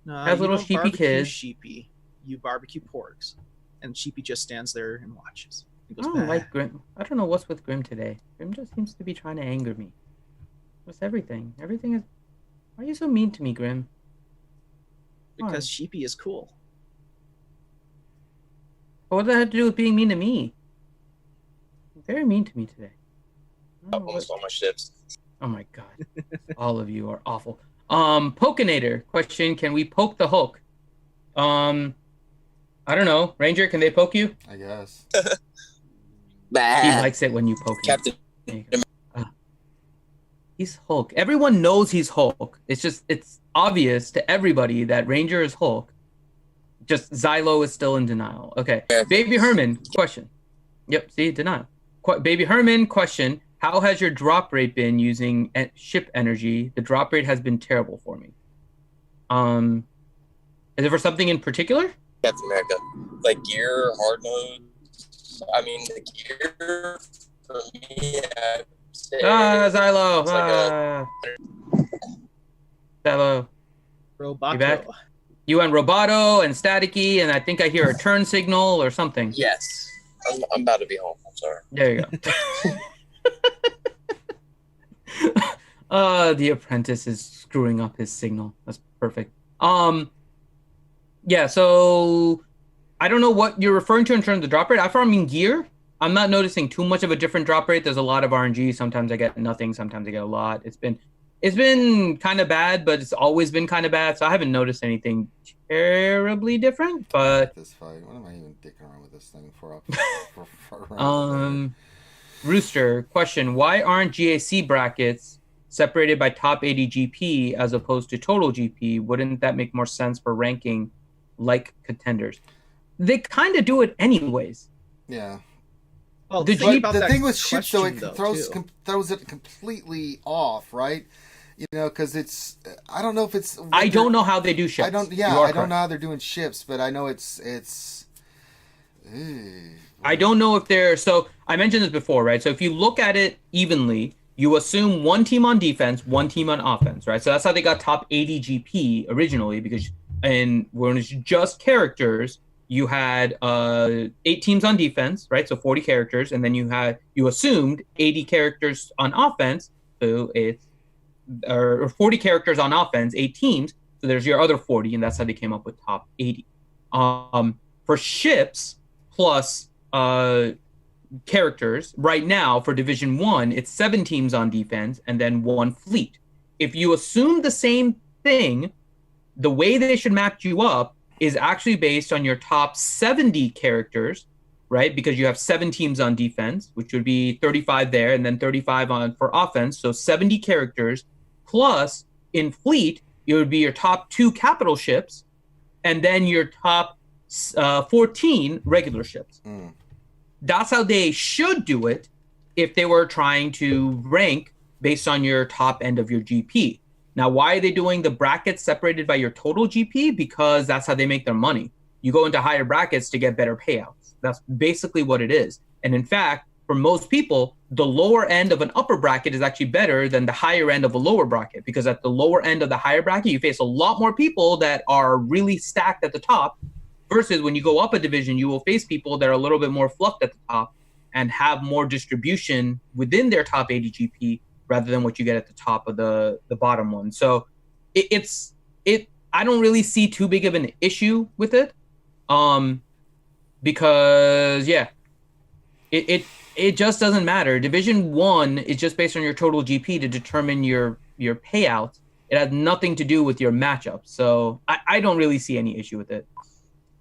No,
has little Sheepy kids.
Sheepy. You barbecue porks, and Sheepy just stands there and watches. He
I
goes,
don't
"Bah."
like Grim. I don't know what's with Grim today. Grim just seems to be trying to anger me. What's everything? Everything is... Why are you so mean to me, Grim?
Because Sheepy is cool.
What does that have to do with being mean to me? You're very mean to me today.
Almost all my ships.
Oh my god. All of you are awful. Pokinator question, can we poke the Hulk? I don't know. Ranger, can they poke you?
I guess.
He likes it when you poke him.
Captain.
He's Hulk. Everyone knows he's Hulk. It's obvious to everybody that Ranger is Hulk. Just Xylo is still in denial. Okay. Baby Herman, question. Yep, see, denial. Baby Herman, question. How has your drop rate been using ship energy? The drop rate has been terrible for me. Is it for something in particular?
Captain America. Like gear, hard mode. I mean, the gear for me, I'd say...
Xylo.
Like
Xylo.
Roboto.
You back? You went Roboto and Staticky, and I think I hear a turn signal or something.
Yes. I'm about to be home. I'm sorry.
There you go. The apprentice is screwing up his signal. That's perfect. Yeah, so I don't know what you're referring to in terms of drop rate. I mean gear. I'm not noticing too much of a different drop rate. There's a lot of RNG. Sometimes I get nothing. Sometimes I get a lot. It's been kind of bad, but it's always been kind of bad. So I haven't noticed anything terribly different. But
this fight. What am I even dicking around with this thing for?
Rooster question: why aren't GAC brackets separated by top 80 GP as opposed to total GP? Wouldn't that make more sense for ranking like contenders? They kind of do it anyways.
Yeah.
Well,
The
thing with ships, though, it
question,
throws it completely off, right? You know, because it's... I don't know if it's...
I don't know how they do ships.
I don't know how they're doing ships, but I know it's
I don't know if they're... So, I mentioned this before, right? So, if you look at it evenly, you assume one team on defense, one team on offense, right? So, that's how they got top 80 GP originally, because when it's just characters, you had 8 teams on defense, right? So 40 characters, and then you assumed 80 characters on offense, so it's or 40 characters on offense, 8 teams. So there's your other 40, and that's how they came up with top 80. For ships plus characters, right now for Division 1, it's 7 teams on defense and then 1 fleet. If you assume the same thing, the way they should map you up is actually based on your top 70 characters, right? Because you have 7 teams on defense, which would be 35 there, and then 35 on for offense. So 70 characters, plus in fleet, it would be your top 2 capital ships, and then your top 14 regular ships. That's how they should do it if they were trying to rank based on your top end of your GP. Now, why are they doing the brackets separated by your total GP? Because that's how they make their money. You go into higher brackets to get better payouts. That's basically what it is. And in fact, for most people, the lower end of an upper bracket is actually better than the higher end of a lower bracket, because at the lower end of the higher bracket, you face a lot more people that are really stacked at the top, versus when you go up a division, you will face people that are a little bit more fluffed at the top and have more distribution within their top 80 GP rather than what you get at the top of the bottom one. So I don't really see too big of an issue with it, because it just doesn't matter. Division 1 is just based on your total GP to determine your payout. It has nothing to do with your matchup. So I don't really see any issue with it.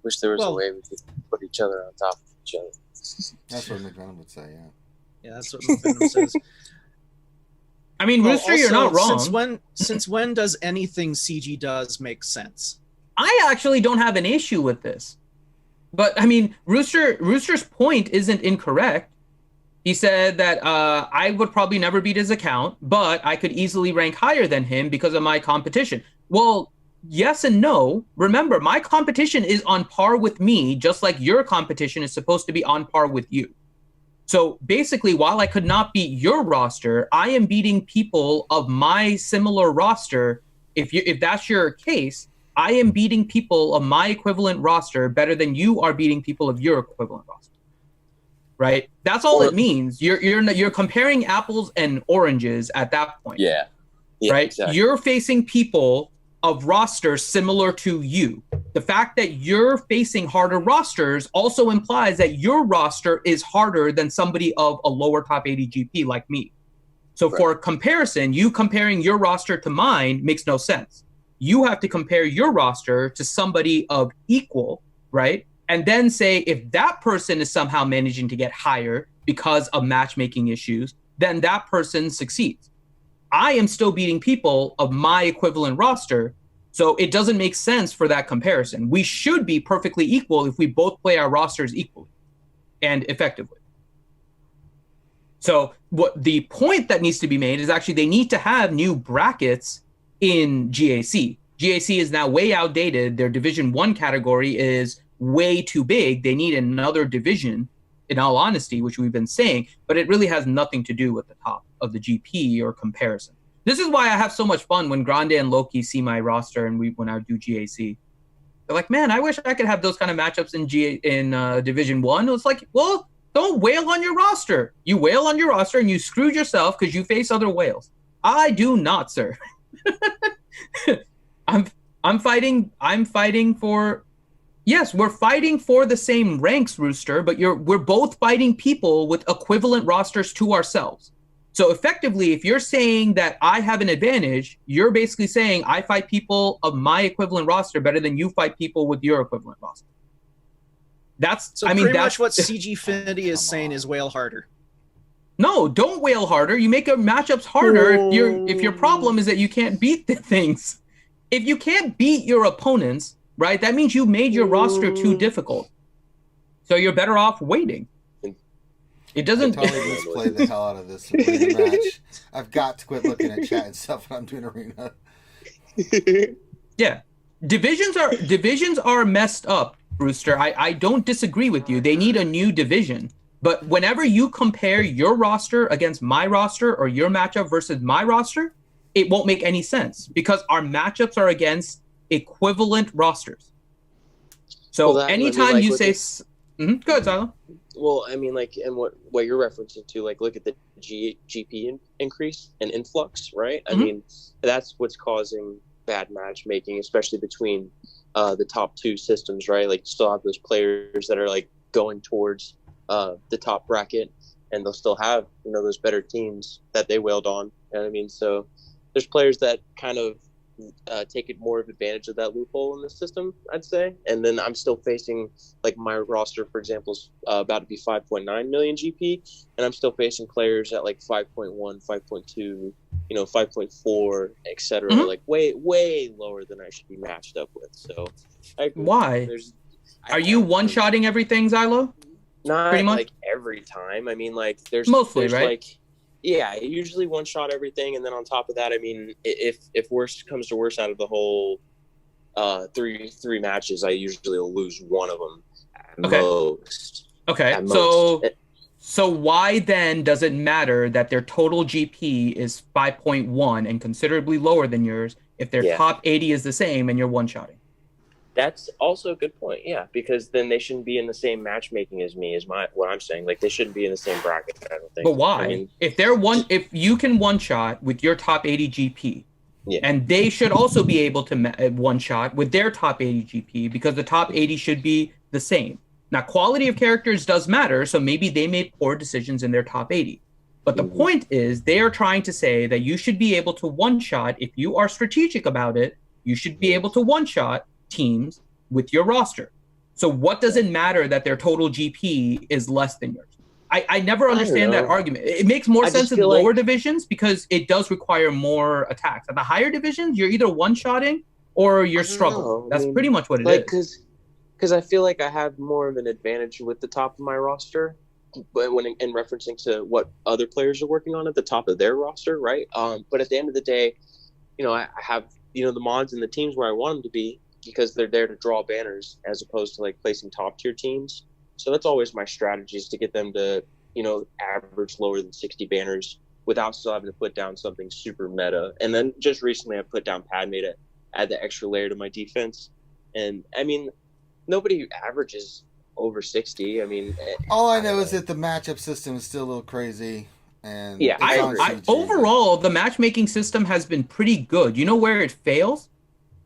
Wish there was a way we could put each other on top of each other.
That's what McVenom would say, yeah.
Yeah, that's what McVenom says.
I mean, Rooster, you're not wrong.
Since when does anything CG does make sense?
I actually don't have an issue with this. But, I mean, Rooster's point isn't incorrect. He said that I would probably never beat his account, but I could easily rank higher than him because of my competition. Well, yes and no. Remember, my competition is on par with me, just like your competition is supposed to be on par with you. So basically, while I could not beat your roster, I am beating people of my similar roster. If that's your case, I am beating people of my equivalent roster better than you are beating people of your equivalent roster. Right? That's all it means. You're comparing apples and oranges at that point.
Yeah
right?
Exactly.
You're facing people of rosters similar to you. The fact that you're facing harder rosters also implies that your roster is harder than somebody of a lower top 80 GP like me. So for comparison, you comparing your roster to mine makes no sense. You have to compare your roster to somebody of equal, right? And then say if that person is somehow managing to get higher because of matchmaking issues, then that person succeeds. I am still beating people of my equivalent roster, so it doesn't make sense for that comparison. We should be perfectly equal if we both play our rosters equally and effectively. So what the point that needs to be made is actually they need to have new brackets in GAC. GAC is now way outdated. Their Division 1 category is way too big. They need another division, in all honesty, which we've been saying, but it really has nothing to do with the top of the GP or comparison. This is why I have so much fun when Grande and Loki see my roster and when I do GAC. They're like, man, I wish I could have those kind of matchups in Division 1. It's like, well, don't wail on your roster. You wail on your roster and you screwed yourself because you face other whales. I do not, sir. I'm fighting for... Yes, we're fighting for the same ranks, Rooster, but we're both fighting people with equivalent rosters to ourselves. So effectively, if you're saying that I have an advantage, you're basically saying I fight people of my equivalent roster better than you fight people with your equivalent roster. That's
pretty much what CG Finity is saying is wail harder.
No, don't wail harder. You make your matchups harder if your problem is that you can't beat the things. If you can't beat your opponents, right, that means you made your roster too difficult. So you're better off waiting. It doesn't...
I totally just play the hell out of this match. I've got to quit looking at chat and stuff when I'm doing arena.
Yeah. Divisions are messed up, Rooster. I don't disagree with you. They need a new division. But whenever you compare your roster against my roster or your matchup versus my roster, it won't make any sense because our matchups are against equivalent rosters. So anytime you say... Go ahead, Silo.
Well, I mean, like, and what you're referencing to, like, look at the GP increase and influx, right? I mean, that's what's causing bad matchmaking, especially between the top two systems, right? Like, you still have those players that are, like, going towards the top bracket, and they'll still have, you know, those better teams that they wailed on. You know what I mean? So there's players that kind of take it more of advantage of that loophole in the system, I'd say. And then I'm still facing, like, my roster, for example, is about to be 5.9 million GP, and I'm still facing players at like 5.1, 5.2, you know, 5.4, etc. Like way lower than I should be matched up with. So
why? Are you one-shotting everything, Xylo?
Not
pretty much?
Like every time. I mean, like there's
mostly right.
Like, yeah, usually one shot everything, and then on top of that, I mean, if worst comes to worst out of the whole three matches, I usually will lose one of them at most.
Okay,
at most.
So why then does it matter that their total GP is 5.1 and considerably lower than yours if their top 80 is the same and you're one-shotting?
That's also a good point. Yeah, because then they shouldn't be in the same matchmaking as me. Is what I'm saying. Like they shouldn't be in the same bracket. I don't think.
But why?
I mean,
if you can one shot with your top 80 GP,
yeah.
and they should also be able to one shot with their top 80 GP because the top 80 should be the same. Now, quality of characters does matter, so maybe they made poor decisions in their top 80. But the point is, they are trying to say that you should be able to one shot if you are strategic about it. You should be able to one shot teams with your roster. So what does it matter that their total GP is less than yours? I never understand that argument. It makes more sense in lower divisions because it does require more attacks. At the higher divisions, you're either one-shotting or you're struggling. That's pretty much what it is.
Because I feel like I have more of an advantage with the top of my roster, but when in referencing to what other players are working on at the top of their roster, right? But at the end of the day, I have the mods and the teams where I want them to be, because they're there to draw banners as opposed to like placing top tier teams. So that's always my strategy, is to get them to, average lower than 60 banners without still having to put down something super meta. And then just recently I put down Padme to add the extra layer to my defense. And I mean, nobody averages over 60. I mean,
all I know is that the matchup system is still a little crazy. And
yeah,
overall, the matchmaking system has been pretty good. You know where it fails?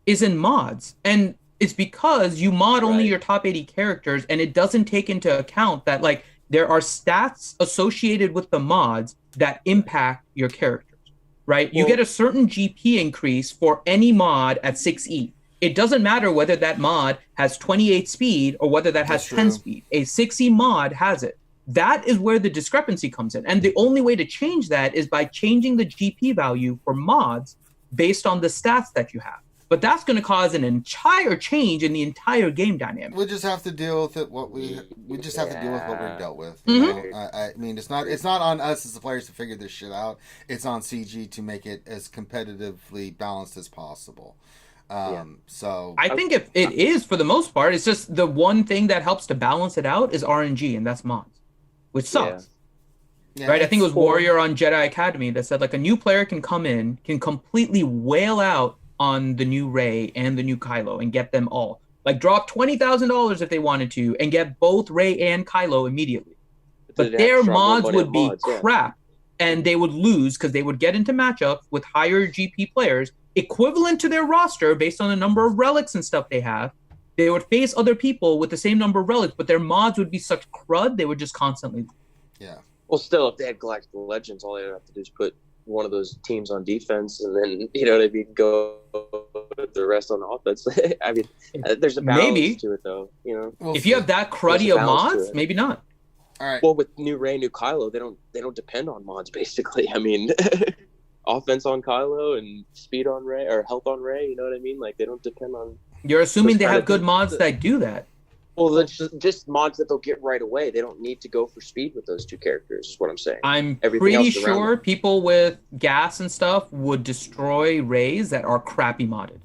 Is in mods, and it's because you mod only your top 80 characters, and it doesn't take into account that like there are stats associated with the mods that impact your characters, right? You get a certain GP increase for any mod at 6E. It doesn't matter whether that mod has 28 speed or whether that has 10 speed. A 6E mod has it. That is where the discrepancy comes in, and the only way to change that is by changing the GP value for mods based on the stats that you have. But that's going to cause an entire change in the entire game dynamic.
We just have to deal with it. We just have to deal with what we've dealt with. I mean, it's not on us as the players to figure this shit out. It's on CG to make it as competitively balanced as possible. So
I think if it is, for the most part, it's just the one thing that helps to balance it out is RNG, and that's mods, which sucks.
Yeah,
right? I think it was Warrior on Jedi Academy that said like a new player can come in, can completely wail out on the new Rey and the new Kylo and get them all. Like drop $20,000 if they wanted to and get both Rey and Kylo immediately. But their mods would be crap and they would lose because they would get into matchups with higher GP players equivalent to their roster based on the number of relics and stuff they have. They would face other people with the same number of relics, but their mods would be such crud, they would just constantly.
Yeah.
Well, still, if they had Galactic Legends, all they would have to do is put one of those teams on defense, and then maybe go the rest on offense. I mean, there's a balance to it, though.
If you have that cruddy of mods, maybe not.
All right.
Well, with new Rey, new Kylo, they don't depend on mods basically. I mean, offense on Kylo and speed on Rey or health on Rey. You know what I mean? Like they don't depend on.
You're assuming they have good mods that do that.
Well, that's just mods that they'll get right away. They don't need to go for speed with those two characters, is what I'm saying.
I'm pretty sure people with gas and stuff would destroy Reys that are crappy modded.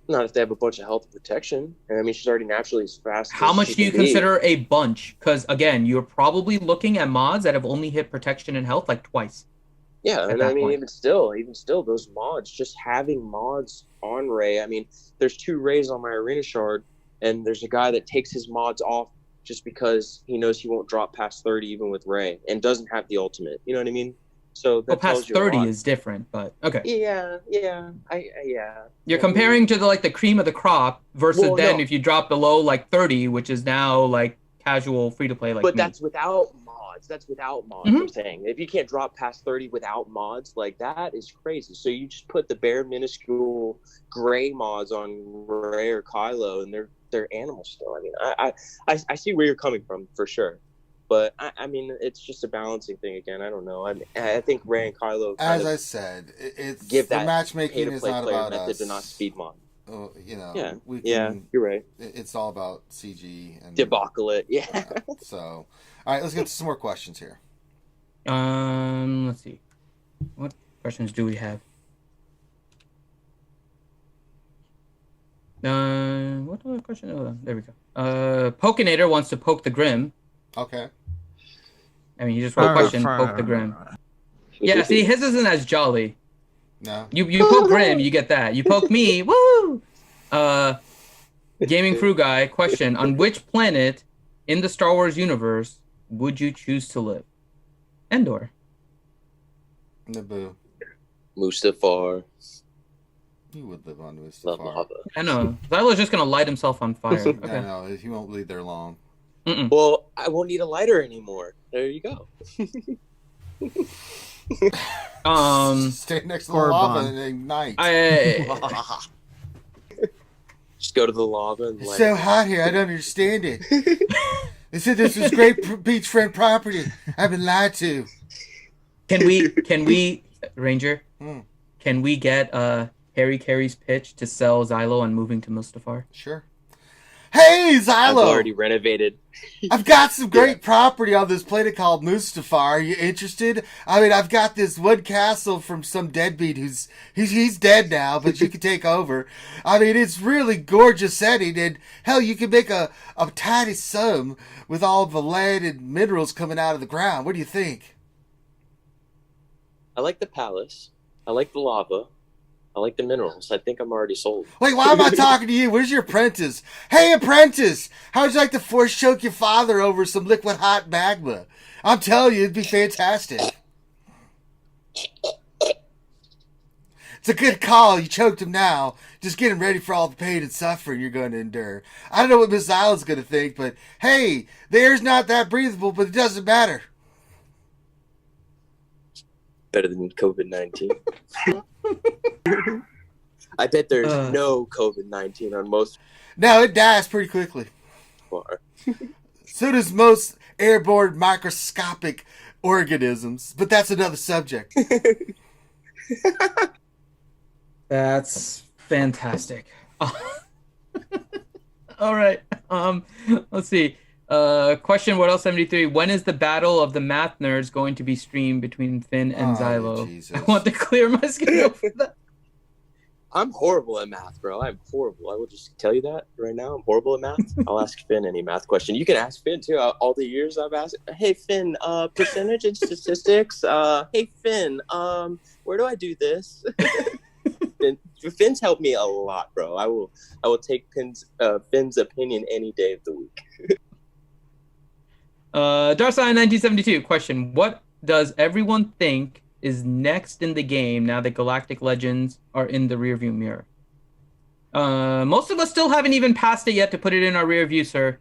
Not if they have a bunch of health and protection. I mean, she's already naturally as fast.
How much do you consider a bunch? Because, again, you're probably looking at mods that have only hit protection and health like twice.
Yeah, and I mean, even still, those mods, just having mods on Rey. I mean, there's 2 Reys on my arena shard. And there's a guy that takes his mods off just because he knows he won't drop past 30 even with Rey and doesn't have the ultimate. You know what I mean? So that
past 30 is different, but okay.
Yeah.
You're comparing to the cream of the crop versus if you drop below like 30, which is now like casual free to play like.
But that's without mods. I'm saying if you can't drop past 30 without mods, like that is crazy. So you just put the bare minuscule gray mods on Rey or Kylo, and they're animals still. I mean, I see where you're coming from for sure, but I mean, it's just a balancing thing again. I don't know. I think Rey and Kylo.
As I said, it's the matchmaking is not about us.
To not speed mod.
You're
right.
It's all about CG and
debacle it. Yeah.
So, all right, let's get to some more questions here.
Let's see. What questions do we have? What other question? Oh, there we go. Pokinator wants to poke the Grim.
Okay.
I mean, you just wrote a question, poke the Grim. Yeah, see, his isn't as jolly.
No.
You poke Grim, you get that. You poke me, woo! Gaming Fruit Guy, question. On which planet in the Star Wars universe would you choose to live? Endor.
Naboo.
Mustafar.
You would live on
Love
Mustafar.
lava.
I know. Zylo's just going to light himself on fire.
I
Okay.
know. He won't leave there long.
Mm-mm.
Well, I won't need a lighter anymore. There you go.
Stay next to the
Or
lava
bomb.
and ignite.
Just go to the lava and
It's
light
so
it.
hot here. I don't understand it. They said this was great beachfront property. I've been lied to.
Can we, Ranger,
Hmm.
can we get Harry Carey's pitch to sell Zylo on moving to Mustafar?
Sure. Hey,
I've
Zylo!
already renovated.
I've got some great property on this planet called Mustafar. Are you interested? I mean, I've got this one castle from some deadbeat he's dead now, but you can take over. I mean, it's really gorgeous setting, and hell, you can make a tiny sum with all the lead and minerals coming out of the ground. What do you think?
I like the palace. I like the lava. I like the minerals. I think I'm already sold.
Wait, why am I talking to you? Where's your apprentice? Hey, apprentice! How'd you like to force choke your father over some liquid hot magma? I'm telling you, it'd be fantastic. It's a good call. You choked him now. Just get him ready for all the pain and suffering you're going to endure. I don't know what Miss Island's going to think, but hey, the air's not that breathable, but it doesn't matter.
Better than COVID-19. I bet there's no COVID-19 on most
No, it dies pretty quickly.
far.
So does most airborne microscopic organisms, but that's another subject.
That's fantastic. All right. Let's see. Question What else 73. When is the battle of the math nerds going to be streamed between Finn and Zylo?
Jesus.
I want to clear my schedule for that.
I'm horrible at math, bro. I'm horrible. I will just tell you that right now. I'm horrible at math. I'll ask Finn any math question. You can ask Finn too. All the years I've asked, hey Finn, percentage and statistics. Hey Finn, where do I do this? Finn's helped me a lot, bro. I will take Finn's opinion any day of the week.
Darcy 1972 question. What does everyone think is next in the game now that Galactic Legends are in the rearview mirror? Most of us still haven't even passed it yet to put it in our rear view, sir.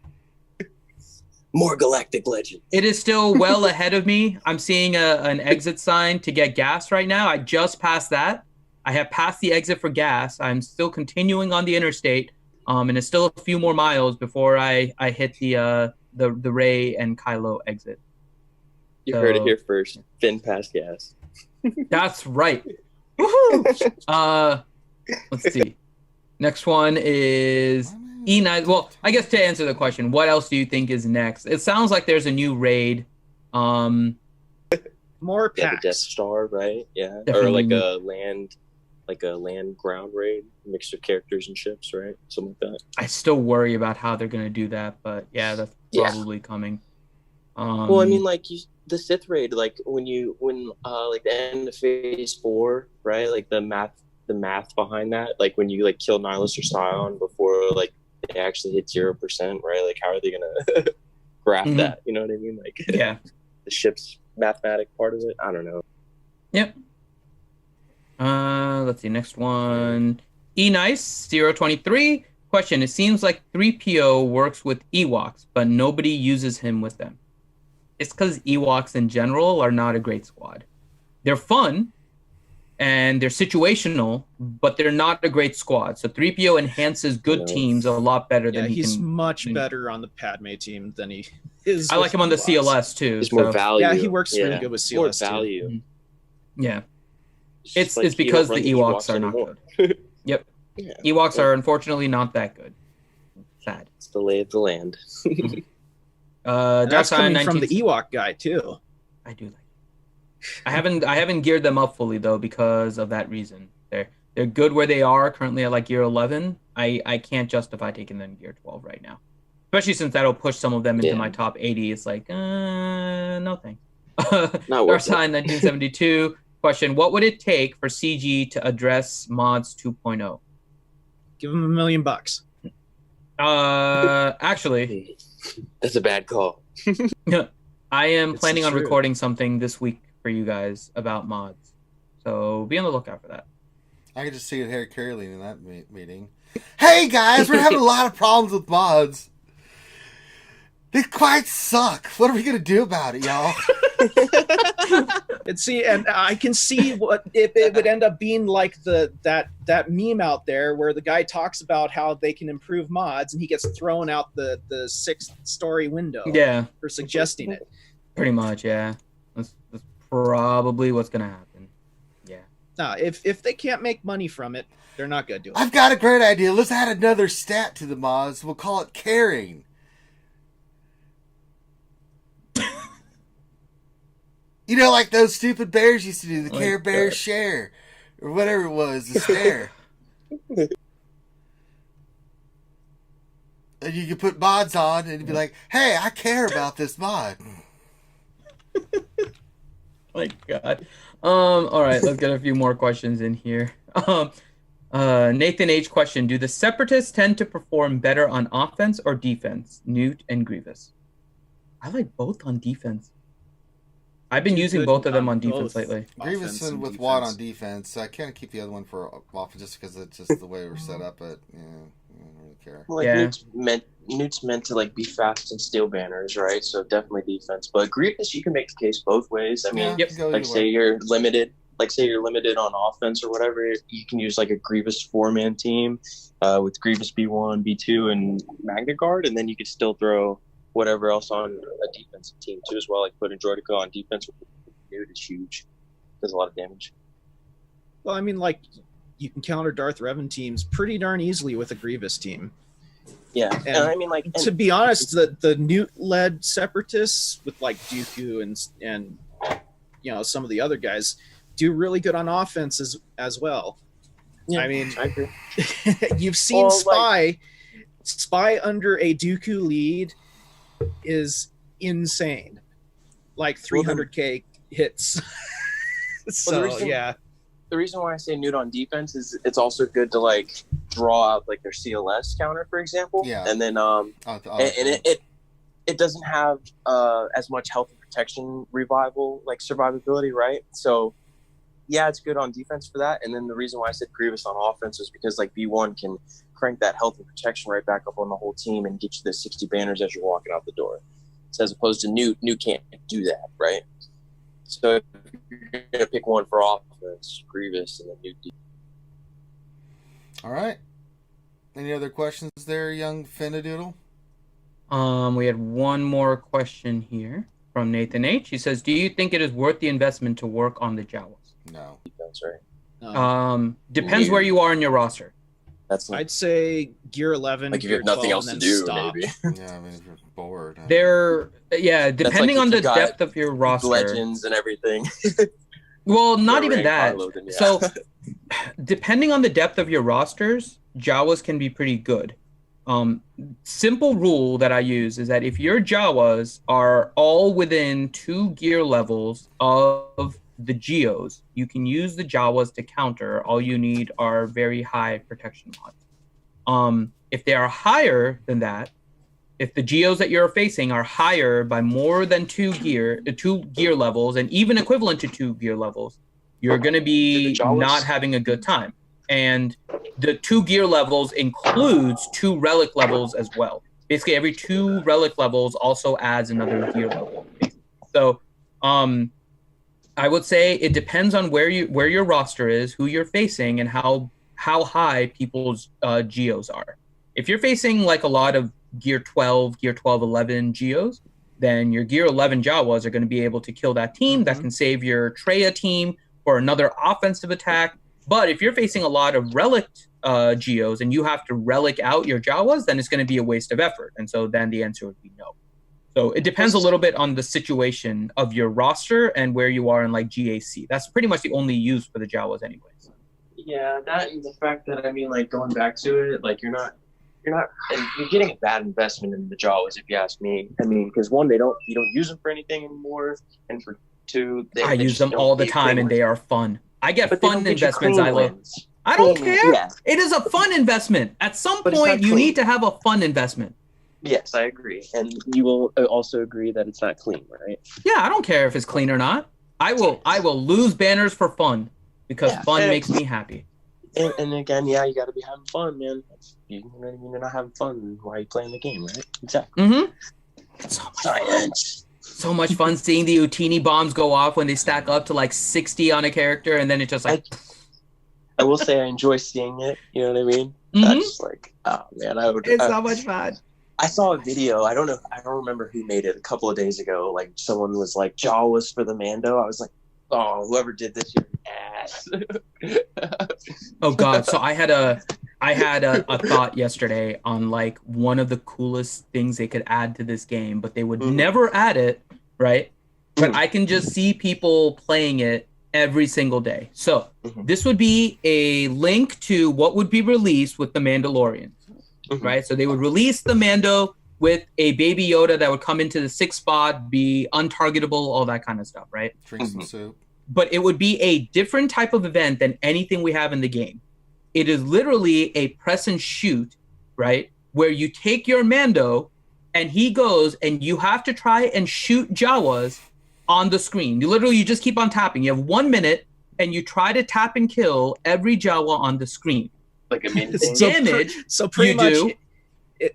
More Galactic Legends.
It is still well ahead of me. I'm seeing an exit sign to get gas right now. I just passed that. I have passed the exit for gas. I'm still continuing on the interstate, and it's still a few more miles before I hit the Rey and Kylo exit.
You heard it here first. Finn passed gas.
That's right. Woohoo! Let's see. Next one is E9. Well, I guess to answer the question, what else do you think is next? It sounds like there's a new raid.
More
Yeah,
packs.
the Death Star, right? Yeah,
Definitely.
or like a land ground raid, mix of characters and ships, right? Something like that.
I still worry about how they're gonna do that, but yeah, that's
Yeah.
probably coming.
Well, I mean, like the Sith raid, like when like the end of Phase 4, right? Like the math behind that, like when you like kill Nihilus or Scion before like they actually hit 0%, right? Like how are they gonna graph
Mhm.
that? You know what I mean? Like
Yeah.
the ship's mathematic part of it. I don't know.
Yep. Let's see. Next one. E-Nice 023 question. It seems like 3PO works with Ewoks, but nobody uses him with them. It's because Ewoks in general are not a great squad. They're fun and they're situational, but they're not a great squad. So 3PO enhances good teams a lot better
Yeah,
than he
he's
can.
much better on the Padme team than he is.
I like
with
him on the
Ewoks.
CLS too.
There's more
so,
value.
Yeah, he works really good with
More
CLS too.
value.
yeah.
just
It's
like
it's
you don't
because
run
the Ewoks are
anymore.
not good. Yep.
Yeah,
Ewoks are unfortunately not that good. Sad.
it's the lay of the land.
And that's
Dark Side
coming from the
19
Ewok guy too.
I do like it. I haven't geared them up fully though because of that reason. They're good where they are currently at like gear 11. I can't justify taking them gear 12 right now. Especially since that'll push some of them into
Yeah.
my top 80. It's like, no thanks.
Not
Dark
worth it.
Side 1972 question. What would it take for CG to address mods 2.0?
Give him $1 million.
Actually,
That's a bad call.
I am
It's
planning on
true.
recording something this week for you guys about mods. So be on the lookout for that.
I could just see Harry Carey in that meeting. Hey guys, we're having a lot of problems with mods. They quite suck. What are we gonna do about it, y'all?
And I can see what it would end up being like that meme out there where the guy talks about how they can improve mods and he gets thrown out the 6th-story window
Yeah,
for suggesting it.
pretty much. Yeah, that's probably what's gonna happen. Yeah.
Nah, if they can't make money from it, they're not gonna do it.
I've got a great idea. Let's add another stat to the mods. We'll call it caring. You know, like those stupid bears used to do, the Care Bear Share, or whatever it was, the stare. And you could put mods on, and you'd be like, "Hey, I care about this mod."
My God. All right, let's get a few more questions in here. Nathan H. question: do the Separatists tend to perform better on offense or defense? Newt and Grievous. I like both on defense. I've been using
Good
both of them
on
on defense
both.
lately.
Grievous
Offense and
with Watt on
defense.
defense. I can't keep the other one for offense just because it's just the way we're set up. But yeah, I don't really care.
Like
Yeah.
Newt's meant to like be fast and steal banners, right? So definitely defense. But Grievous, you can make the case both ways. I mean,
Yeah, go
like
either
say
way.
you're limited, on offense or whatever, you can use like a Grievous 4-man team with Grievous B1, B2, and Magna Guard, and then you could still throw whatever else on a defensive team too as well. Like putting Droidica on defense with Newt is huge. Does a lot of damage.
Well, I mean, like, you can counter Darth Revan teams pretty darn easily with a Grievous team.
Yeah, and I mean, like,
To be honest, the Newt-led Separatists with like Dooku and you know some of the other guys do really good on offense as well.
yeah,
I mean,
I agree.
you've seen
Well,
Spy under a Dooku lead is insane, like 300k hits. So
reason-
yeah,
The reason why I say Newt on defense is it's also good to like draw out like their CLS counter, for example.
Yeah.
And then and it doesn't have as much health and protection revival like survivability, right? So yeah, it's good on defense for that. And then the reason why I said Grievous on offense is because like B1 can crank that health and protection right back up on the whole team and get you the 60 banners as you're walking out the door. So as opposed to Newt can't do that, right? So if you're gonna pick one for offense, Grievous, and then Newt.
All right. Any other questions there, young Finnadoodle?
We had one more question here from Nathan H. He says, do you think it is worth the investment to work on the Jawas?
No.
Defense, right?
Depends where you are in your roster.
That's like,
I'd say Gear 11.
like if you
Gear
have nothing
12,
else to
and then
do,
stop.
maybe.
Yeah, I mean, if you're bored.
Depending
if
on
you
the
got
depth of your roster.
Legends and everything.
Well, not
Yeah,
even
rank
that.
Kylo, then, yeah.
So, depending on the depth of your rosters, Jawas can be pretty good. Simple rule that I use is that if your Jawas are all within 2 gear levels of the Geos, you can use the Jawas to counter. All you need are very high protection mods. If they are higher than that, if the Geos that you're facing are higher by more than 2 gear levels, and even equivalent to 2 gear levels, you're going to be not having a good time. And the 2 gear levels includes 2 relic levels as well. Basically, every 2 relic levels also adds another gear level. So, I would say it depends on where your roster is, who you're facing, and how high people's Geos are. If you're facing like a lot of Gear 12, 11 Geos, then your Gear 11 Jawas are going to be able to kill that team. That can save your Treya team for another offensive attack. But if you're facing a lot of relic Geos and you have to relic out your Jawas, then it's going to be a waste of effort. And so then the answer would be no. So it depends a little bit on the situation of your roster and where you are in like GAC. That's pretty much the only use for the Jawas anyways.
Yeah, that and the fact that, I mean, like, going back to it, like, you're not, and you're getting a bad investment in the Jawas, if you ask me. I mean, because one, you don't use them for anything anymore, and for two,
I use them all the time, and they are fun. I get fun investments. I love. I don't care.
Yeah.
It is a fun investment. At some
But it's
point,
not
you
clean.
need to have a fun investment.
Yes, I agree. And you will also agree that it's not clean, right?
Yeah, I don't care if it's clean or not. I will lose banners for fun because fun makes me happy.
And again, yeah, you got to be having fun, man. You're not having fun. Why are you playing the game, right? Exactly.
Mm-hmm. So much fun. So much fun seeing the Utini bombs go off when they stack up to like 60 on a character, and then it's just like.
I will say I enjoy seeing it. You know what I mean?
Mm-hmm.
That's just like, oh man,
It's so much fun.
I saw a video. I don't remember who made it a couple of days ago. Like someone was like Jawas for the Mando. I was like, oh, whoever did this, you're an ass.
Oh God! So I had a thought yesterday on like one of the coolest things they could add to this game, but they would never add it, right? But I can just see people playing it every single day. So this would be a link to what would be released with the Mandalorian, right? So they would release the Mando with a Baby Yoda that would come into the 6th spot, be untargetable, all that kind of stuff, right?
Drink some soup.
But it would be a different type of event than anything we have in the game. It is literally a press and shoot, right? Where you take your Mando and he goes and you have to try and shoot Jawas on the screen. You just keep on tapping. You have 1 minute and you try to tap and kill every Jawa on the screen.
Like a mini
The damage
So pretty
you
much,
do.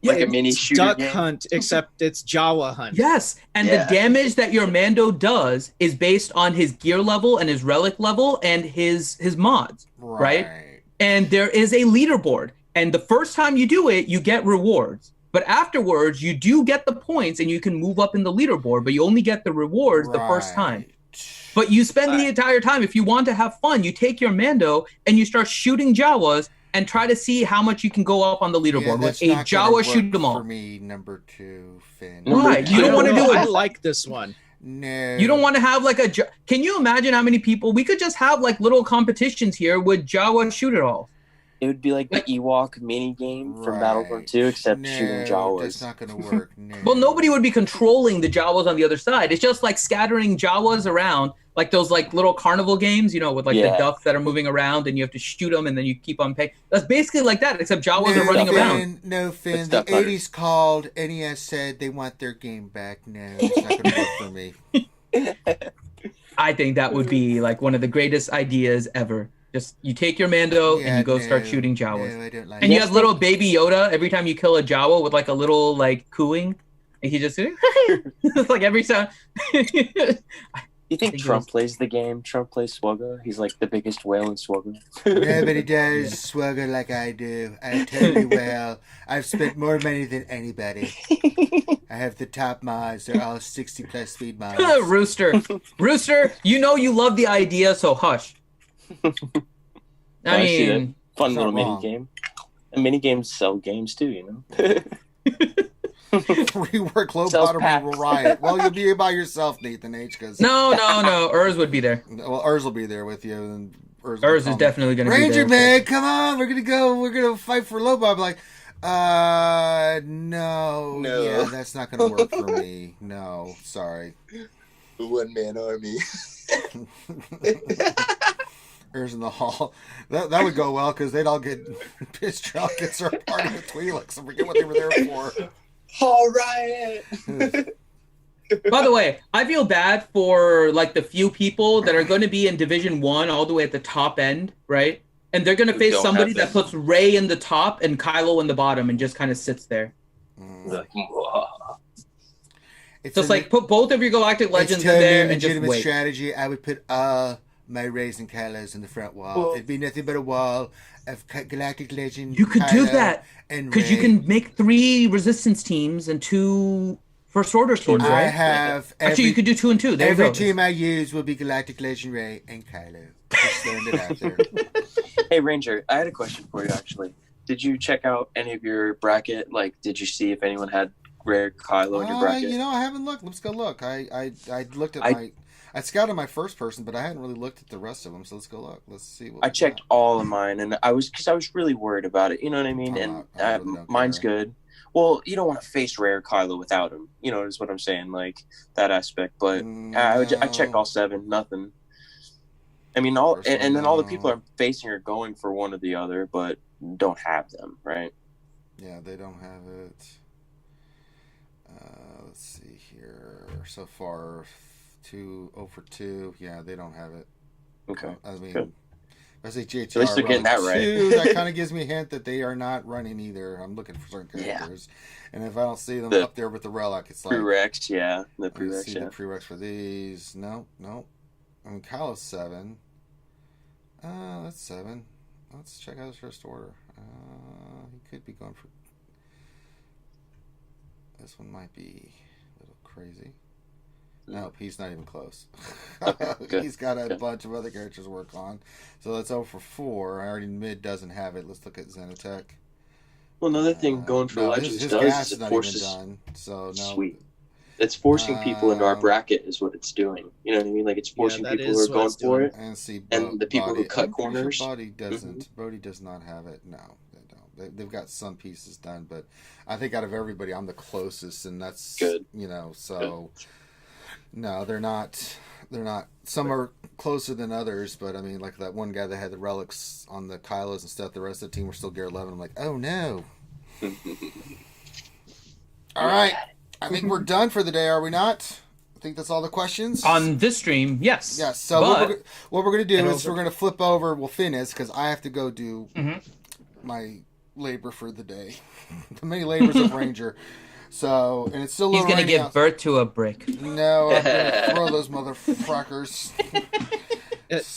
Like a mini
it's
shooter
duck
game?
hunt, except it's Jawa hunt.
Yes, and the damage that your Mando does is based on his gear level and his relic level and his mods, right? And there is a leaderboard, and the first time you do it, you get rewards. But afterwards, you do get the points, and you can move up in the leaderboard, but you only get the rewards the first time. But you spend the entire time, if you want to have fun, you take your Mando and you start shooting Jawas and try to see how much you can go up on the leaderboard with a Jawa shoot them all.
For me, number 2, Finn.
Why? You don't want to do it.
I like this one.
No.
You don't want to have like a. Can you imagine how many people we could just have like little competitions here with Jawa shoot it all?
It would be like the Ewok mini game from Battlefront 2, except shooting Jawas.
That's not going to work. No.
Well, nobody would be controlling the Jawas on the other side. It's just like scattering Jawas around, like those like little carnival games, you know, with like the ducks that are moving around and you have to shoot them and then you keep on paying. That's basically like that, except Jawas are running around.
No, Finn. The 80s called. NES said they want their game back. No, it's not going to work for me.
I think that would be like one of the greatest ideas ever. Just you take your Mando and you go start shooting Jawas.
No, I don't like
and you have little Baby Yoda every time you kill a Jawa with like a little like cooing. And he just it's like every time.
You think Trump plays the game? Trump plays SWGOH? He's like the biggest whale in SWGOH.
Nobody does SWGOH like I do. I tell you well. I've spent more money than anybody. I have the top mods. They're all 60 plus speed mods.
Rooster, you know you love the idea, so hush. I mean,
fun little mini game. And mini games sell games too, you know.
Rework low bottom will riot. Well, you'll be by yourself, Nathan H. Because
no, Urs would be there.
Well, Urs will be there with you, and
Urs is definitely going to be there.
Ranger man, come on, we're gonna fight for low bottom. Like, no, yeah, that's not gonna work for me. No, sorry.
One man army.
Urs in the hall. That would go well because they'd all get pissed drunk and start partying with Twi'leks and forget what they were there for.
All right.
By the way, I feel bad for like the few people that are going to be in Division 1 all the way at the top end, right? And they're going to face somebody that puts Rey in the top and Kylo in the bottom and just kind of sits there. It's just like put both of your Galactic Legends in there and just wait.
Strategy. I would put my Reys and Kylos in the front wall. It'd be nothing but a wall of Galactic Legend.
You could
Kylo,
do that because you can make 3 Resistance teams and 2 First Order teams, right?
I have
actually you could do 2 and 2. There
every
you go.
team I use will be Galactic Legend Rey and Kylo. Just throwing it out there.
Hey Ranger, I had a question for you actually. Did you check out any of your bracket? Like, did you see if anyone had Rey or Kylo in your bracket?
You know, I haven't looked. Let's go look. I looked at I scouted my first person, but I hadn't really looked at the rest of them. So let's go look. Let's see what
I checked all of mine, and I was really worried about it. You know what I mean? And mine's good. Well, you don't want to face Rey or Kylo without him. You know, is what I'm saying. Like that aspect. But I checked all 7, nothing. I mean, all
First
and
one
then all the
down.
people are facing or going for one or the other, but don't have them, right?
Yeah, they don't have it. Let's see here. So far, 0 for 2. Yeah, they don't have it.
Okay.
I mean,
Good.
if I say GHR,
At least they're getting that right.
2, that kind of gives me a hint that they are not running either. I'm looking for certain
Yeah.
characters. And if I don't see them
The
up there with the relic, it's like...
Prereqs, yeah. The
Let's
prereqs,
see
yeah.
the prereqs for these. No. I mean, Kylo's 7. That's 7. Let's check out his first order. He could be going for... This one might be a little crazy. Nope, he's not even close.
Good.
He's got a bunch of other characters to work on. So that's 0 for 4. I already mid doesn't have it. Let's look at Xenotech.
Well, another thing going for
no,
Legends
his
does
gas
is
is
it
not
forces...
even done. So, no.
Sweet. It's forcing people into our bracket is what it's doing. You know what I mean? Like, it's forcing
that
people who
is
are
what
going
it's
for
doing.
it.
And see,
And the people who cut
I'm pretty sure
corners.
Bodhi doesn't. Bodhi does not have it. No, they don't. They've got some pieces done, but I think out of everybody, I'm the closest, and that's
Good.
You know, so no, they're not. They're not. Some are closer than others, but I mean, like that one guy that had the relics on the Kylos and stuff. The rest of the team were still Gear 11. I'm like, oh no. All right, I think we're done for the day, are we not? I think that's all the questions.
On this stream, yes.
Yes. So what we're going to do is we're going to flip over. We'll finish because I have to go do my labor for the day. The many labors of Ranger. So, and it's still a
He's
little
going to
rainy
give
out.
birth to a brick.
No, I'm going to throw those motherfuckers.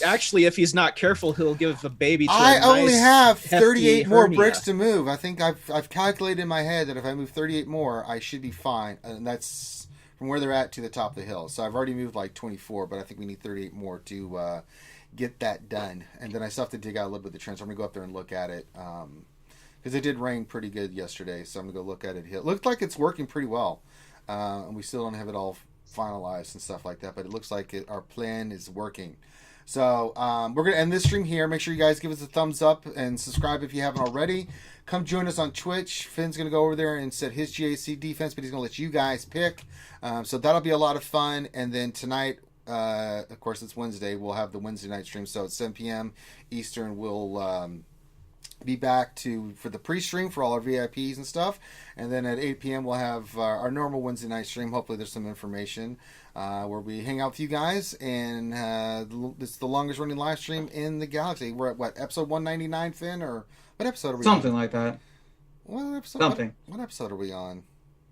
Actually, if he's not careful, he'll give a baby to
I
a
only
nice,
have
hefty
38 more
hernia.
bricks to move. I think I've calculated in my head that if I move 38 more, I should be fine. And that's from where they're at to the top of the hill. So I've already moved like 24, but I think we need 38 more to get that done. And then I still have to dig out a little bit of the trench. I'm going to go up there and look at it. Because it did rain pretty good yesterday. So I'm going to go look at it. It looked like it's working pretty well. And we still don't have it all finalized and stuff like that. But it looks like our plan is working. So we're going to end this stream here. Make sure you guys give us a thumbs up and subscribe if you haven't already. Come join us on Twitch. Finn's going to go over there and set his GAC defense, but he's going to let you guys pick. So that'll be a lot of fun. And then tonight, of course, it's Wednesday. We'll have the Wednesday night stream. So at 7 p.m. Eastern, we'll be back for the pre-stream for all our VIPs and stuff. And then at 8 p.m. we'll have our normal Wednesday night stream. Hopefully there's some information where we hang out with you guys. And it's the longest running live stream in the galaxy. We're at, what, episode 199, Finn? Or what episode are we
Something
on?
like that.
What episode?
Something.
What episode are we on?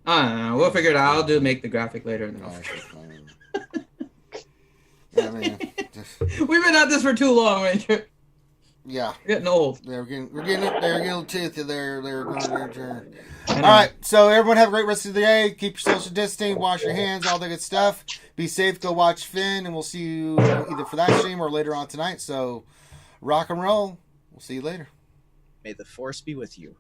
I don't know. We'll figure it out. Make the graphic later. And then I'll figure
I mean,
We've been at this for too long, Ranger.
yeah.
We're getting old.
We're getting up there, getting a little toothy there. All right, so everyone have a great rest of the day. Keep your social distancing, wash your hands, all that good stuff. Be safe, go watch Finn, and we'll see you either for that stream or later on tonight. So rock and roll. We'll see you later.
May the force be with you.